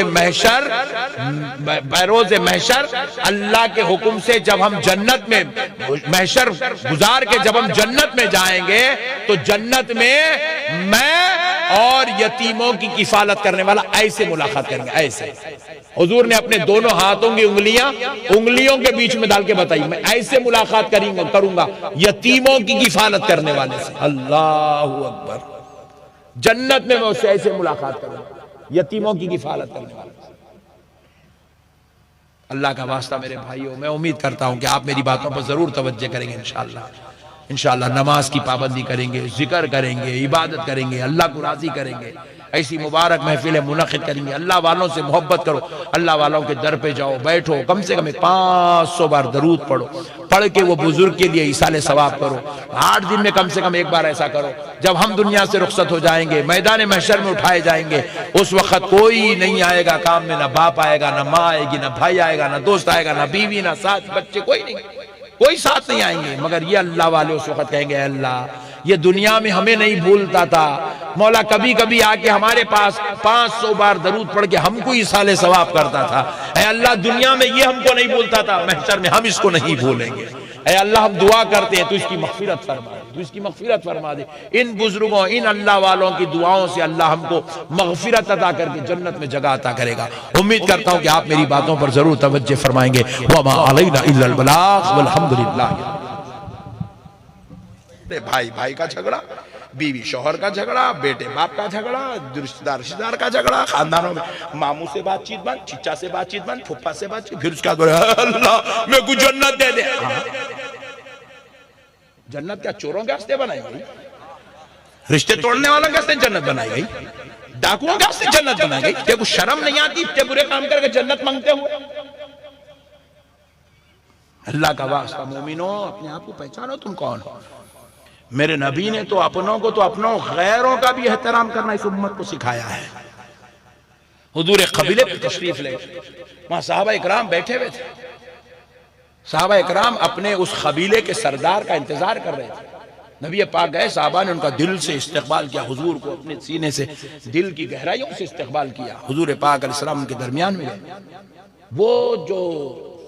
محشر اللہ کے حکم سے جب ہم جنت میں محشر گزار کے جب ہم جنت میں جائیں گے تو جنت میں میں اور یتیموں کی کفالت کرنے والا ایسے ملاقات کریں گے. ایسے حضور نے اپنے دونوں ہاتھوں کی انگلیوں کے بیچ میں ڈال کے بتائی میں ایسے ملاقات کروں گا یتیموں کی کفالت کرنے والے سے. اللہ اکبر. جنت میں اس سے ایسے ملاقات کروں گا یتیموں کی کفالت کرنے والے سے. اللہ کا واسطہ میرے بھائیوں، میں امید کرتا ہوں کہ آپ میری باتوں پر ضرور توجہ کریں گے انشاءاللہ نماز کی پابندی کریں گے، ذکر کریں گے، عبادت کریں گے، اللہ کو راضی کریں گے، ایسی مبارک محفلیں منعقد کریں گے۔ اللہ والوں سے محبت کرو، اللہ والوں کے در پہ جاؤ، بیٹھو، کم سے کم 500 بار درود پڑھو، پڑھ کے وہ بزرگ کے لیے ایصال ثواب کرو۔ 8 دن میں کم سے کم ایک بار ایسا کرو۔ جب ہم دنیا سے رخصت ہو جائیں گے، میدان محشر میں اٹھائے جائیں گے، اس وقت کوئی نہیں آئے گا کام میں، نہ باپ آئے گا، نہ ماں آئے گی، نہ بھائی آئے گا، نہ دوست آئے گا، نہ بیوی، نہ ساتھ بچے، کوئی ساتھ نہیں آئیں گے، مگر یہ اللہ والے اس وقت کہیں گے اے اللہ یہ دنیا میں ہمیں نہیں بھولتا تھا، مولا کبھی کبھی آ کے ہمارے پاس 500 بار درود پڑھ کے ہم کو ایصال ثواب کرتا تھا، اے اللہ دنیا میں یہ ہم کو نہیں بھولتا تھا، محشر میں ہم اس کو نہیں بھولیں گے۔ اے اللہ ہم دعا کرتے ہیں تو اس کی مغفرت فرما دے، تو اس کی مغفرت فرما دے۔ ان بزرگوں، ان اللہ والوں کی دعاؤں سے اللہ ہم کو مغفرت عطا کر کے جنت میں جگہ عطا کرے گا۔ امید کرتا ہوں کہ آپ میری باتوں پر ضرور توجہ فرمائیں گے۔ وما علینا الا البلاغ والحمدللہ۔ بھائی کا جھگڑا، بیوی شوہر کا جھگڑا، بیٹے باپ کا جھگڑا، رشتہ دار کا جھگڑا، خاندانوں میں ماموں سے بات چیت بند، چچا سے بات چیت بند، پھپھا سے بات چیت، پھر اس کے بعد اللہ میں کو جنت دے دے۔ جنت کیا چوروں کے واسطے بنائی گئی؟ رشتے توڑنے والوں کے واسطے جنت بنائی گئی؟ ڈاکوؤں کے واسطے جنت بنائی گئی؟ تیرے کو شرم نہیں آتی اتنے برے کام کر کے جنت مانگتے ہوئے؟ اللہ کا واسطہ مومنوں اپنے آپ کو پہچانو تم کون ہو۔ میرے نبی نے تو اپنوں کو تو اپنوں غیروں کا بھی احترام کرنا اس امت کو سکھایا ہے۔ حضور قبیلے پہ تشریف لے، وہاں صحابہ اکرام بیٹھے ہوئے تھے، صحابہ اکرام اپنے اس قبیلے کے سردار کا انتظار کر رہے تھے۔ نبی پاک گئے، صحابہ نے ان کا دل سے استقبال کیا، حضور کو اپنے سینے سے دل کی گہرائیوں سے استقبال کیا۔ حضور پاک علیہ السلام ان کے درمیان میں گئے۔ وہ جو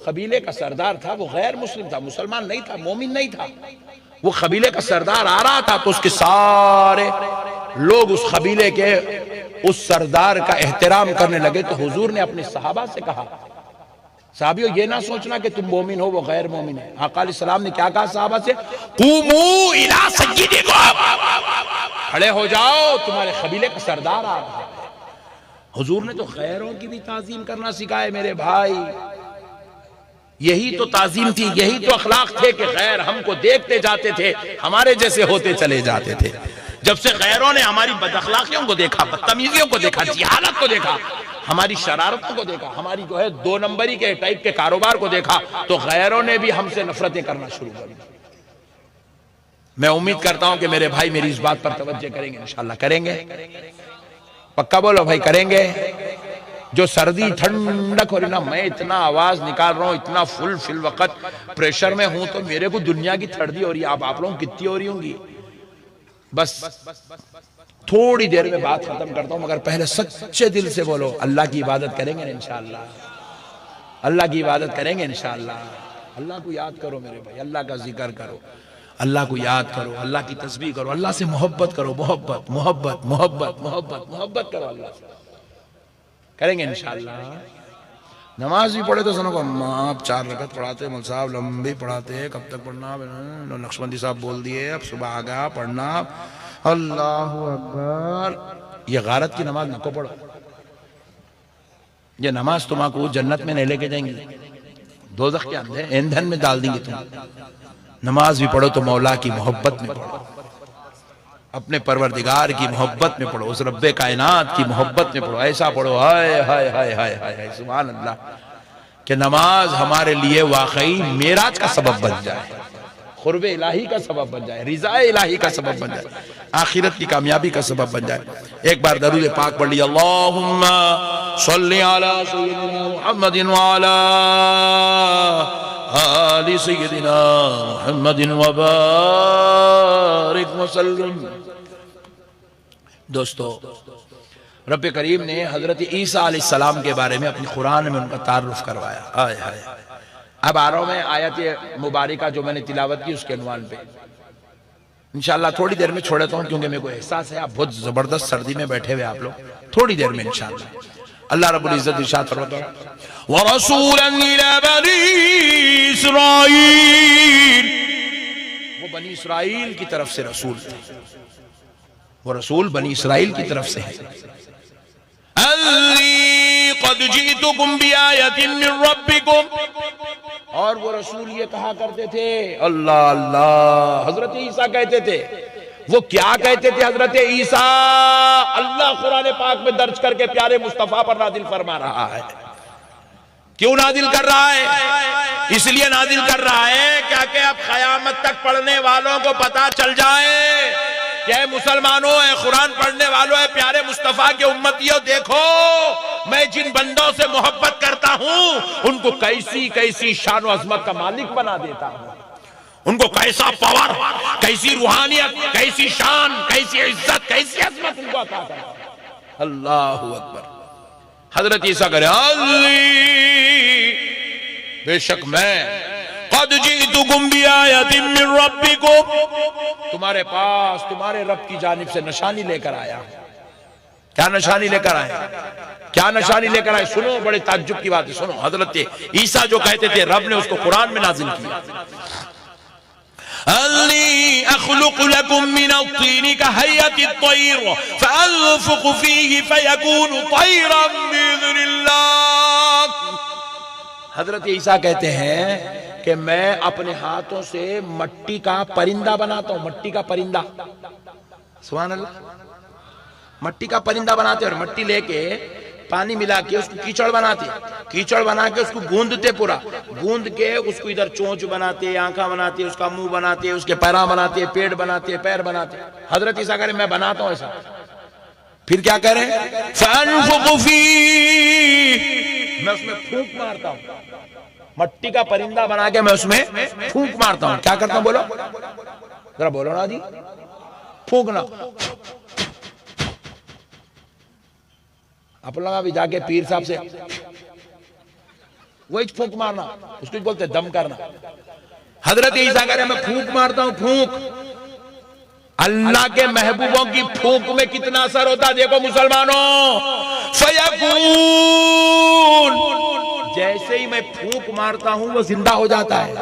قبیلے کا سردار تھا وہ غیر مسلم تھا، مسلمان نہیں تھا، مومن نہیں تھا۔ وہ قبیلے کا سردار آ رہا تھا تو اس کے سارے لوگ اس قبیلے کے اس سردار کا احترام کرنے لگے۔ تو حضور نے اپنے صحابہ سے کہا، صحابیو یہ نہ سوچنا کہ تم مومن ہو وہ غیر مومن ہے۔ آقا علیہ السلام نے کیا کہا صحابہ سے؟ قوموا الی سیدکم، کھڑے ہو جاؤ، تمہارے قبیلے کا سردار آ رہا ہے۔ حضور نے تو غیروں کی بھی تعظیم کرنا سکھائے میرے بھائی۔ یہی تو تعظیم تھی، یہی تو اخلاق تھے کہ غیر ہم کو دیکھتے جاتے تھے، ہمارے جیسے ہوتے چلے جاتے تھے۔ جب سے غیروں نے ہماری بد اخلاقیوں کو دیکھا، بدتمیزیوں کو دیکھا، جہالت کو دیکھا، ہماری شرارتوں کو دیکھا، ہماری جو ہے 2 نمبری کے ٹائپ کے کاروبار کو دیکھا، تو غیروں نے بھی ہم سے نفرتیں کرنا شروع کر دی۔ میں امید کرتا ہوں کہ میرے بھائی میری اس بات پر توجہ کریں گے، انشاءاللہ کریں گے، پکا بولو بھائی کریں گے۔ جو سردی ٹھنڈک ہو رہی نا، میں اتنا آواز نکال رہا ہوں، اتنا فی الوقت پریشر میں ہوں، تو میرے کو دنیا کی تھردی ہو رہی ہے۔ آپ لوگوں کتنی ہو رہی ہوں گی؟ بس تھوڑی دیر میں بات ختم کرتا ہوں، مگر پہلے سچے دل سے بولو اللہ کی عبادت کریں گے انشاءاللہ، اللہ کی عبادت کریں گے انشاءاللہ۔ اللہ کو یاد کرو میرے بھائی، اللہ کا ذکر کرو، اللہ کو یاد کرو، اللہ کی تسبیح کرو، اللہ سے محبت کرو، محبت محبت محبت محبت محبت کرو اللہ سے، کریں گے انشاءاللہ۔ نماز بھی پڑھے تو سنو کو آپ 4 رکعت پڑھاتے، مول صاحب لمبی پڑھاتے، کب تک پڑھنا؟ نقشبندی صاحب بول دیے اب صبح آگا پڑھنا، اللہ اکبر۔ یہ غارت کی نماز نہ کو پڑھو، یہ نماز تمہاں کو جنت میں نہیں لے کے جائیں گی، دوزخ کے اندر ایندھن میں ڈال دیں گے تم۔ نماز بھی پڑھو تو مولا کی محبت میں پڑھو، اپنے پروردگار کی محبت میں پڑھو، اس رب کائنات کی محبت میں پڑھو، ایسا پڑھو ہائے ہائے ہائے ہائے ہائے سبحان اللہ، کہ نماز ہمارے لیے واقعی معراج کا سبب بن جائے، قرب الہی کا سبب بن جائے، رضا الہی کا سبب بن جائے، آخرت کی کامیابی کا سبب بن جائے۔ ایک بار درود پاک پڑھ لیا، اللہم صلی علی سیدنا محمد وعلی آل سیدنا محمد وبارک وسلم۔ دوستو، رب کریم نے حضرت عیسیٰ علیہ السلام کے بارے میں اپنی قرآن میں ان کا تعارف کروایا۔ آئے آئے اب آ رہا ہوں میں آیت مبارکہ جو میں نے تلاوت کی اس کے عنوان پہ، انشاءاللہ تھوڑی دیر میں چھوڑتا ہوں، کیونکہ میرے کو احساس ہے آپ بہت زبردست سردی میں بیٹھے ہوئے، آپ لوگ تھوڑی دیر میں انشاءاللہ اللہ رب العزت ارشاد فرماتا ہے، وَرَسُولًا إِلَى بَنِي إِسْرَائِيلَ، وہ بنی اسرائیل کی طرف سے رسول تھے، وہ رسول بنی اسرائیل کی طرف سے ہے۔ الذی قد جئتکم بآیۃ من ربکم، اور وہ رسول یہ کہا کرتے تھے، اللہ اللہ، حضرت عیسیٰ کہتے تھے، وہ کیا کہتے تھے حضرت عیسیٰ؟ اللہ قرآن پاک میں درج کر کے پیارے مصطفیٰ پر نازل فرما رہا ہے۔ کیوں نازل کر رہا ہے؟ اس لیے نازل کر رہا ہے کہ اب قیامت تک پڑھنے والوں کو پتا چل جائے کہ اے مسلمانوں، اے قرآن پڑھنے والوں، اے پیارے مصطفیٰ کے امتیوں، دیکھو میں جن بندوں سے محبت کرتا ہوں ان کو کیسی کیسی شان و عظمت کا مالک بنا دیتا ہوں، ان کو کیسا پاور، کیسی روحانیت، کیسی شان، کیسی عزت، کیسی عظمت ان کو عطا کرتا ہوں۔ اللہ اکبر۔ حضرت عیسیٰ کرے علی، بے شک میں قد جئتکم بآیۃ من ربکم، تمہارے پاس تمہارے رب کی جانب سے نشانی لے کر آیا ہوں۔ کیا نشانی لے کر آئے؟ کیا نشانی لے کر آئے؟ سنو، بڑے تعجب کی بات ہے، سنو۔ حضرت عیسیٰ جو کہتے تھے رب نے اس کو قرآن میں نازل کیا، انی اخلق لکم من الطین کہیئۃ الطیر فانفخ فیہ فیکون طیرا باذن اللہ۔ حضرت عیسیٰ کہتے ہیں کہ میں اپنے ہاتھوں سے مٹی کا پرندہ بناتا ہوں، مٹی کا پرندہ، سبحان اللہ، مٹی کا پرندہ بناتے اور مٹی لے کے پانی ملا کے اس کو کیچڑ بناتے، کیچڑ بنا کے اس کو گوندتے، پورا گوند کے اس کو ادھر چونچ بناتے، آنکھاں بناتے، اس کا منہ بناتے، اس کے پیراں بناتے، پیٹ بناتے، پیر بناتے۔ حضرت عیسیٰ کہہ رہے میں بناتا ہوں ایسا، پھر کیا کہہ رہے ہیں؟ فَأَنفُخُ فِيهِ، میں اس میں پھونک مارتا ہوں، مٹی کا پرندہ بنا کے میں اس میں پھونک مارتا ہوں۔ کیا کرتا ہوں بولو ذرا، بولو نا جی، پھونکنا۔ اپنا بھی جا کے پیر صاحب سے وہی پھونک مارنا، اس کو بولتے دم کرنا۔ حضرت عیسیٰ کہہ رہے میں پھونک مارتا ہوں، پھونک۔ اللہ کے محبوبوں کی پھونک میں کتنا اثر ہوتا ہے دیکھو مسلمانوں، فیکون، جیسے ہی میں پھونک مارتا ہوں وہ زندہ ہو جاتا ہے۔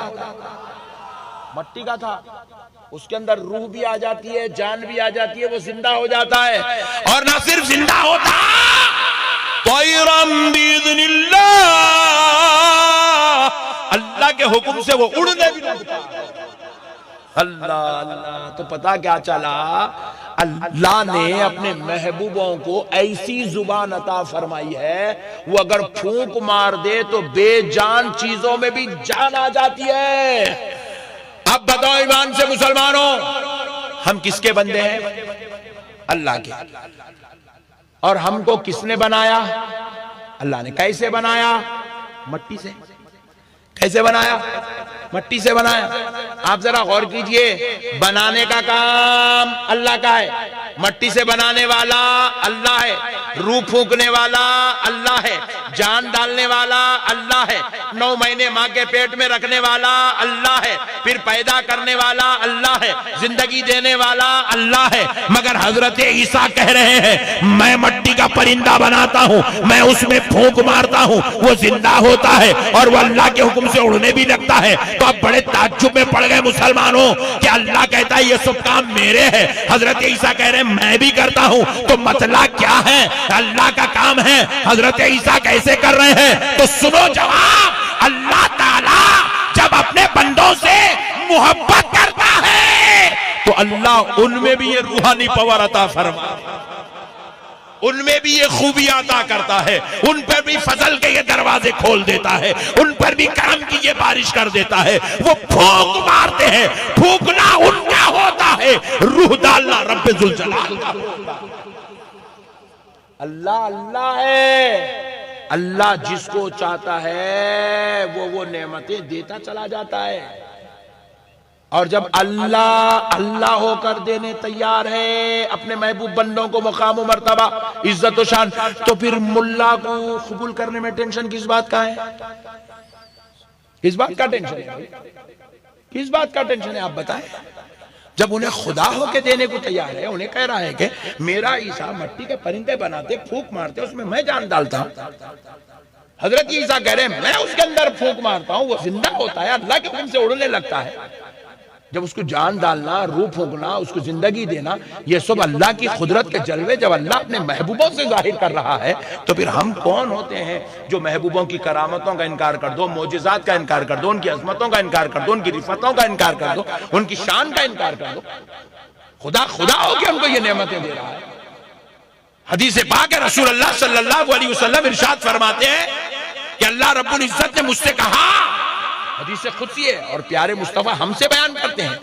مٹی کا تھا، اس کے اندر روح بھی آ جاتی ہے، جان بھی آ جاتی ہے، وہ زندہ ہو جاتا ہے، اور نہ صرف زندہ ہوتا، طیرا باذن اللہ، اللہ کے حکم سے وہ اڑنے بھی لگتا۔ اللہ اللہ، تو پتا کیا چلا؟ اللہ نے اپنے محبوبوں کو ایسی زبان عطا فرمائی ہے، وہ اگر پھونک مار دے تو بے جان چیزوں میں بھی جان آ جاتی ہے۔ اب بتاؤ ایمان سے مسلمانوں، ہم کس کے بندے ہیں؟ اللہ کے۔ اور ہم کو کس نے بنایا؟ اللہ نے۔ کیسے بنایا؟ مٹی سے۔ کیسے بنایا؟ مٹی سے بنایا۔ آپ ذرا غور کیجئے، بنانے کا کام اللہ کا ہے، مٹی سے بنانے والا اللہ ہے، روح پھونکنے والا اللہ ہے، جان ڈالنے والا اللہ ہے، 9 مہینے ماں کے پیٹ میں رکھنے والا اللہ ہے، پھر پیدا کرنے والا اللہ ہے، زندگی دینے والا اللہ ہے۔ مگر حضرت عیسیٰ کہہ رہے ہیں میں مٹی کا پرندہ بناتا ہوں، میں اس میں پھونک مارتا ہوں، وہ زندہ ہوتا ہے اور وہ اللہ کے حکم سے اڑنے بھی لگتا ہے۔ تو اب بڑے تعجب میں پڑ گئے مسلمانوں کہ اللہ کہتا ہے یہ سب کام میرے ہے، حضرت عیسیٰ کہہ رہے ہیں میں بھی کرتا ہوں، تو مسئلہ کیا ہے؟ اللہ کا کام ہے، حضرت عیسیٰ کیسے کر رہے ہیں؟ تو سنو جواب، اللہ تعالیٰ جب اپنے بندوں سے محبت کرتا ہے تو اللہ ان میں بھی یہ روحانی پاور عطا فرماتا ہے، ان میں بھی یہ خوبی عطا کرتا ہے، ان پر بھی فضل کے یہ دروازے کھول دیتا ہے، ان پر بھی کرم کی یہ بارش کر دیتا ہے۔ وہ پھونک مارتے ہیں، پھونکنا ان کا ہوتا ہے، روح ڈالنا رب ذوالجلال کا ہوتا ہے۔ اللہ اللہ ہے، اللہ جس کو چاہتا ہے وہ نعمتیں دیتا چلا جاتا ہے، اور جب اللہ اللہ ہو کر دینے تیار ہے اپنے محبوب بندوں کو مقام و مرتبہ، عزت و شان، تو پھر ملا کو قبول کرنے میں ٹینشن کس بات کا ہے؟ کس بات کا ٹینشن ہے؟ کس بات کا ٹینشن ہے آپ بتائیں؟ جب انہیں خدا ہو کے دینے کو تیار ہے، انہیں کہہ رہا ہے کہ میرا عیسیٰ مٹی کے پرندے بناتے، پھونک مارتے، اس میں جان ڈالتا ہوں۔ حضرت عیسیٰ کہہ رہے ہیں میں اس کے اندر پھونک مارتا ہوں، وہ زندہ ہوتا ہے، اللہ کے حکم سے اڑنے لگتا ہے۔ جب اس کو جان ڈالنا، روح پھونکنا، اس کو زندگی دینا، یہ سب اللہ کی قدرت کے جلوے جب اللہ اپنے محبوبوں سے ظاہر کر رہا ہے تو پھر ہم کون ہوتے ہیں جو محبوبوں کی کرامتوں کا انکار کر دو، معجزات کا انکار کر دو، ان کی عظمتوں کا انکار کر دو، ان کی رفتوں کا انکار کر دو، ان کی شان کا انکار کر دو۔ خدا ہو کے ہم کو یہ نعمتیں دے رہا ہے۔ حدیث پاک ہے، رسول اللہ صلی اللہ علیہ وسلم ارشاد فرماتے ہیں کہ اللہ رب العزت نے مجھ سے کہا، حدیث قدسی ہے اور پیارے مصطفیٰ ہم سے بیان کرتے ہیں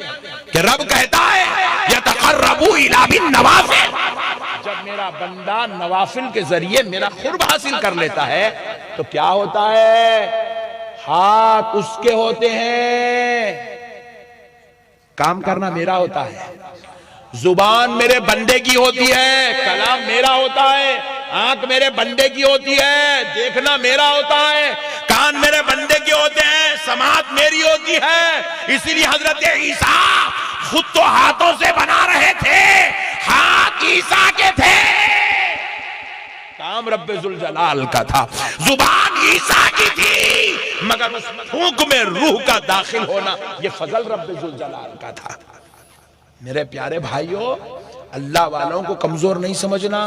کہ رب کہتا ہے یتقربوا الی بالنوافل، جب میرا بندہ نوافل کے ذریعے میرا قرب حاصل کر لیتا ہے تو کیا ہوتا ہے؟ ہاتھ اس کے ہوتے ہیں، کام کرنا میرا ہوتا ہے، زبان میرے بندے کی ہوتی ہے، کلام میرا ہوتا ہے، آنکھ میرے بندے کی ہوتی ہے، دیکھنا میرا ہوتا ہے، کان میرے بندے کے ہوتے ہیں، سماعت میری ہوتی ہے۔ اسی لیے حضرت عیسیٰ خود تو ہاتھوں سے بنا رہے تھے، ہاتھ عیسیٰ کے تھے، کام رب ذوالجلال کا تھا، زبان عیسیٰ کی تھی، مگر اس پھونک میں روح کا داخل ہونا یہ فضل رب ذوالجلال کا تھا۔ میرے پیارے بھائیوں، اللہ والوں کو کمزور نہیں سمجھنا،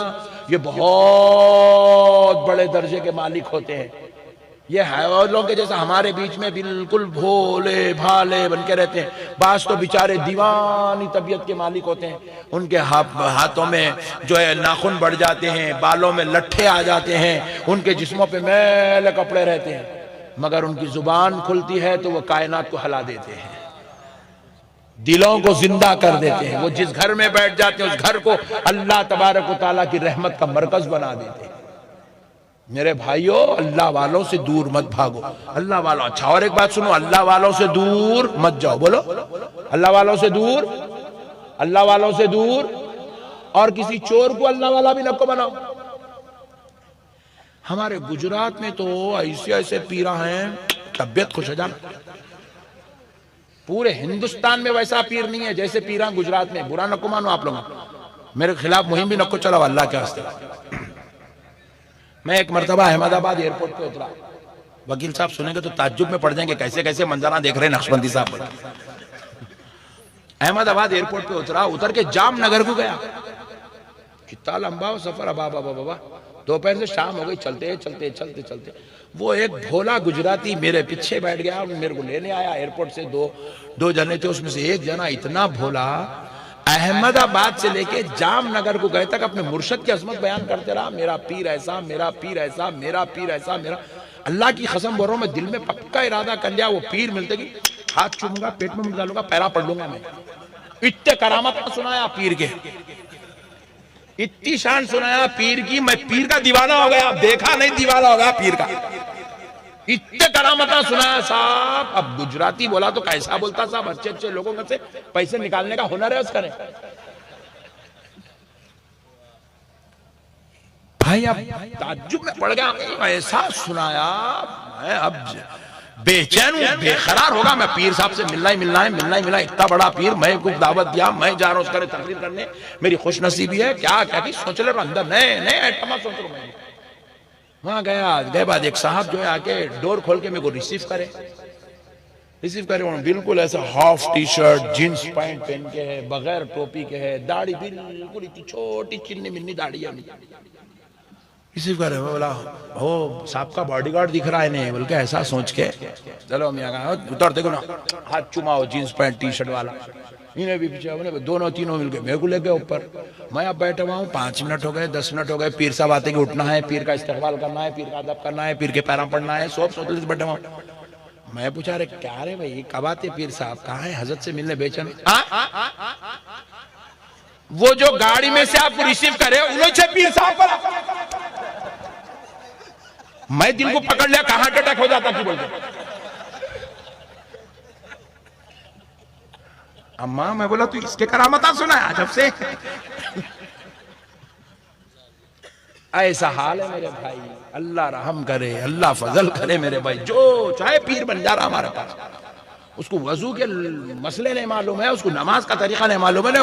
یہ بہت بڑے درجے کے مالک ہوتے ہیں۔ یہ حیوانوں کے جیسا ہمارے بیچ میں بالکل بھولے بھالے بن کے رہتے ہیں، بعض تو بیچارے دیوانی طبیعت کے مالک ہوتے ہیں، ان کے ہاتھوں میں جو ہے ناخن بڑھ جاتے ہیں، بالوں میں لٹھے آ جاتے ہیں، ان کے جسموں پہ میلے کپڑے رہتے ہیں، مگر ان کی زبان کھلتی ہے تو وہ کائنات کو ہلا دیتے ہیں، دلوں کو زندہ کر دیتے ہیں۔ وہ جس گھر میں بیٹھ جاتے ہیں اس گھر کو اللہ تبارک و تعالیٰ کی رحمت کا مرکز بنا دیتے ہیں۔ میرے بھائیوں، اللہ والوں سے دور مت بھاگو، اللہ والوں، اچھا اور ایک بات سنو، اللہ والوں سے دور مت جاؤ، بولو اللہ والوں سے دور، اللہ والوں سے دور، اور کسی چور کو اللہ والا بھی نہ کو بناؤ۔ ہمارے گجرات میں تو ایسے پیرا ہیں، طبیعت خوش ہو جانا، پورے ہندوستان میں ویسا پیر نہیں ہے جیسے پیران گجرات میں، برا نہ کو مانو آپ لوگوں، میرے خلاف مہم بھی نہ کو چلاو اللہ کے واسطے۔ میں ایک مرتبہ احمد آباد ایئرپورٹ پہ اترا، وکیل صاحب سنیں گے تو تعجب میں پڑ جائیں گے کیسے کیسے منظرہ دیکھ رہے ہیں نقشبندی صاحب۔ احمد آباد ایئرپورٹ پہ اتر کے جام نگر کو گیا، کتنا لمبا ہو سفر، ابا دوپہر سے شام ہو گئی، چلتے وہ ایک بھولا گجراتی میرے پیچھے بیٹھ گیا اور میرے کو لینے آیا ایئرپورٹ سے، دو جنے تھے، اس میں سے ایک جنا اتنا بھولا، احمد آباد سے لے کے جام نگر کو گئے تک اپنے مرشد کی عظمت بیان کرتے رہا، میرا پیر ایسا، میرا پیر ایسا، میرا پیر ایسا، میرا، اللہ کی قسم بول رہا ہوں، میں دل میں پکا ارادہ کر لیا وہ پیر ملتے گی ہاتھ چوموں گا، پیٹ میں ڈالوں گا، پیرا پڑھ لوں گا میں۔ اتنے کرامت سنایا پیر کے، اتنی شان سنایا پیر کی، میں پیر کا دیوانہ ہو گیا، دیکھا نہیں دیوانہ ہو گیا پیر کا، اتنے کرامتاں سنایا صاحب۔ اب گجراتی بولا تو کیسا بولتا صاحب، اچھے لوگوں میں سے پیسے نکالنے کا ہنر ہے اس کا، بھائی اب تعجب میں پڑ گیا، ایسا سنایا، میں اب بے چین ہوں، بے قرار ہوگا، میں پیر صاحب سے ملنا ہی ملنا، اتنا بڑا پیر، میں کو دعوت دیا، میں جا رہا ہوں اس کا تقریر کرنے، میری خوش نصیبی ہے، کیا سوچ لے رہا اندر، نئے ایٹمہ سوچ رہا ہوں میں۔ وہاں گئے بعد ایک صاحب جو ہے آکے ڈور کھول کے میرے کو ریسیو کرے، بالکل ایسا half T shirt jeans pant پہن کے ہے، بغیر ٹوپی کے ہے، داڑھی بالکل اتنی چھوٹی چنی منی داڑھی ہے، ریسیو کرے، بولا وہ صاحب کا باڈی گارڈ دکھ رہا ہے نہیں، بلکہ ایسا سوچ کے چلو میاں کہا اتر دیکھو نا، ہاتھ چوماؤ جینس پینٹ ٹی شرٹ والا، انہیں بھی پیچھے دونوں تینوں مل کے میرے کو لے گئے اوپر، میں اب بیٹھا ہوا ہوں، 5 منٹ ہو گئے، 10 منٹ ہو گئے، پیر صاحب آتے کہ اٹھنا ہے، پیر کا استقبال کرنا ہے، پیر کا ادب کرنا ہے، پیر کے پیراں پڑھنا ہے، سب سوچ بیٹھا ہوا ہوں۔ میں پوچھا رہے کیا رہے بھائی کب آتے پیر صاحب، کہاں ہے حضرت سے ملنے بے چین، وہ جو گاڑی میں سے آپ کو ریسیو کرے انہوں سے پیر صاحب پر، میں دل کو پکڑ لیا کہاں اٹیک ہو جاتا کی بولتے، اماں میں بولا تو اس کے کرامتاں سنا ہے جب سے، ایسا حال ہے میرے بھائی، اللہ رحم کرے، اللہ فضل کرے میرے بھائی، جو چاہے پیر بن جا رہا ہمارے پاس، اس کو وضو کے مسئلے نہیں معلوم ہے، اس کو نماز کا طریقہ نہیں معلوم ہے،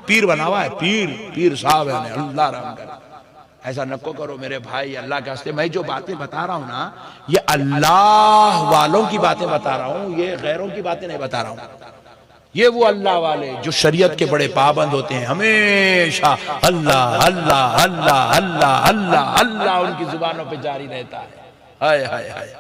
پیر بنا ہوا ہے، پیر صاحب ہے، اللہ رحم کرے۔ ایسا نکو کرو میرے بھائی، اللہ کے واسطے، میں جو باتیں بتا رہا ہوں نا، یہ اللہ والوں کی باتیں بتا رہا ہوں، یہ غیروں کی باتیں نہیں بتا رہا ہوں، یہ وہ اللہ والے جو شریعت کے بڑے پابند ہوتے ہیں، ہمیشہ اللہ اللہ اللہ اللہ اللہ اللہ ان کی زبانوں پہ جاری رہتا ہے۔ ہائے ہائے ہائے،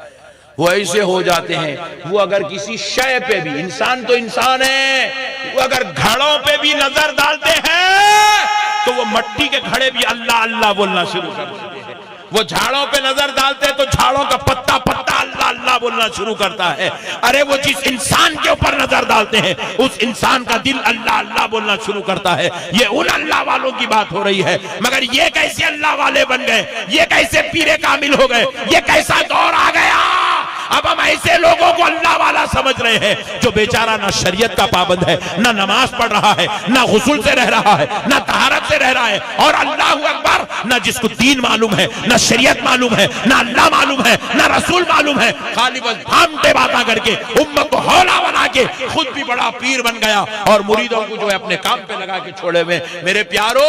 وہ ایسے ہو جاتے ہیں، وہ اگر کسی شے پہ بھی، انسان تو انسان ہے، وہ اگر گھڑوں پہ بھی نظر ڈالتے ہیں تو وہ مٹی کے گھڑے بھی اللہ اللہ بولنا شروع کر دیتے ہیں۔ وہ جھاڑوں پہ نظر ڈالتے ہیں تو جھاڑوں کا پتا پتا اللہ اللہ بولنا شروع کرتا ہے۔ ارے وہ جس انسان کے اوپر نظر ڈالتے ہیں اس انسان کا دل اللہ اللہ بولنا شروع کرتا ہے۔ یہ ان اللہ والوں کی بات ہو رہی ہے، مگر یہ کیسے اللہ والے بن گئے، یہ کیسے پیر کامل ہو گئے، یہ کیسا دور آ گیا؟ اب ہم ایسے لوگوں کو اللہ والا سمجھ رہے ہیں جو بیچارہ نہ شریعت کا پابند ہے، نہ نماز پڑھ رہا ہے، نہ غسل سے رہ رہا ہے، نہ طہارت سے رہ رہا ہے، اور اللہ اکبر، نہ جس کو دین معلوم ہے، نہ شریعت معلوم ہے، نہ اللہ معلوم ہے، نہ رسول معلوم ہے، خالی بس بھامتے باتاں کر کے امت کو ہولا بنا کے خود بھی بڑا پیر بن گیا اور مریدوں کو جو ہے اپنے کام پہ لگا کے چھوڑے ہوئے۔ میرے پیارو،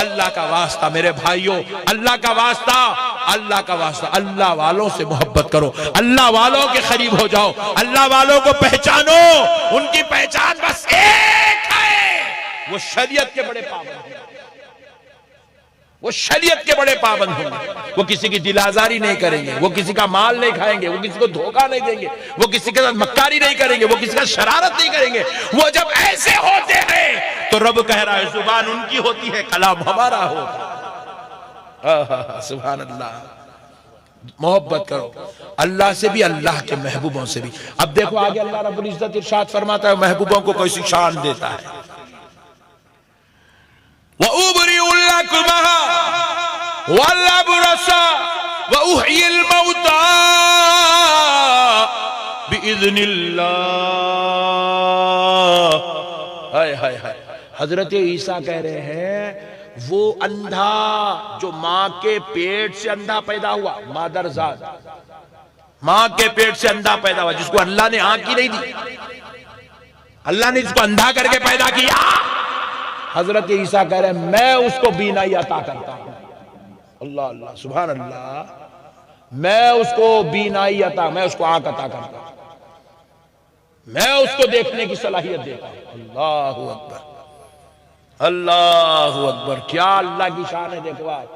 اللہ کا واسطہ، میرے بھائیوں، اللہ کا واسطہ، اللہ کا واسطہ، اللہ والوں سے محبت کرو، اللہ والوں کے قریب ہو جاؤ، اللہ والوں کو پہچانو۔ ان کی پہچان بس ایک ہے، وہ شریعت کے بڑے پابند ہیں، وہ شریعت کے بڑے پابند ہوں گے، وہ کسی کی دل آزاری نہیں کریں گے، وہ کسی کا مال نہیں کھائیں گے، وہ کسی کو دھوکہ نہیں دیں گے، وہ کسی کے ساتھ مکاری نہیں کریں گے، وہ کسی کا شرارت نہیں کریں گے۔ وہ جب ایسے ہوتے ہیں تو رب کہہ رہا ہے زبان ان کی ہوتی ہے، کلام ہمارا ہوتا ہے۔ سبحان اللہ۔ محبت کرو اللہ سے بھی، اللہ کے محبوبوں سے بھی۔ اب دیکھو آگے اللہ رب العزت ارشاد فرماتا ہے، محبوبوں کو کیسی شان دیتا ہے۔ وَأُبْرِئُ الْأَكْمَهَ وَالْأَبْرَصَ وَأُحْيِي الْمَوْتَى بِإِذْنِ اللَّهِ۔ ہائے ہائے ہائے، حضرت عیسیٰ کہہ رہے ہیں وہ اندھا جو ماں کے پیٹ سے اندھا پیدا ہوا، مادر ذات ماں کے پیٹ سے اندھا پیدا ہوا، جس کو اللہ نے آنکھ ہی نہیں دی، اللہ نے جس کو اندھا کر کے پیدا کیا، حضرت عیسیٰ کہہ رہے ہیں میں اس کو بینائی عطا کرتا ہوں۔ اللہ اللہ، سبحان اللہ، میں اس کو بینائی عطا، میں اس کو آنکھ عطا کرتا ہوں، میں اس کو دیکھنے کی صلاحیت دیتا ہوں۔ اللہ اکبر، اللہ اکبر، کیا اللہ کی شان ہے۔ دیکھو آپ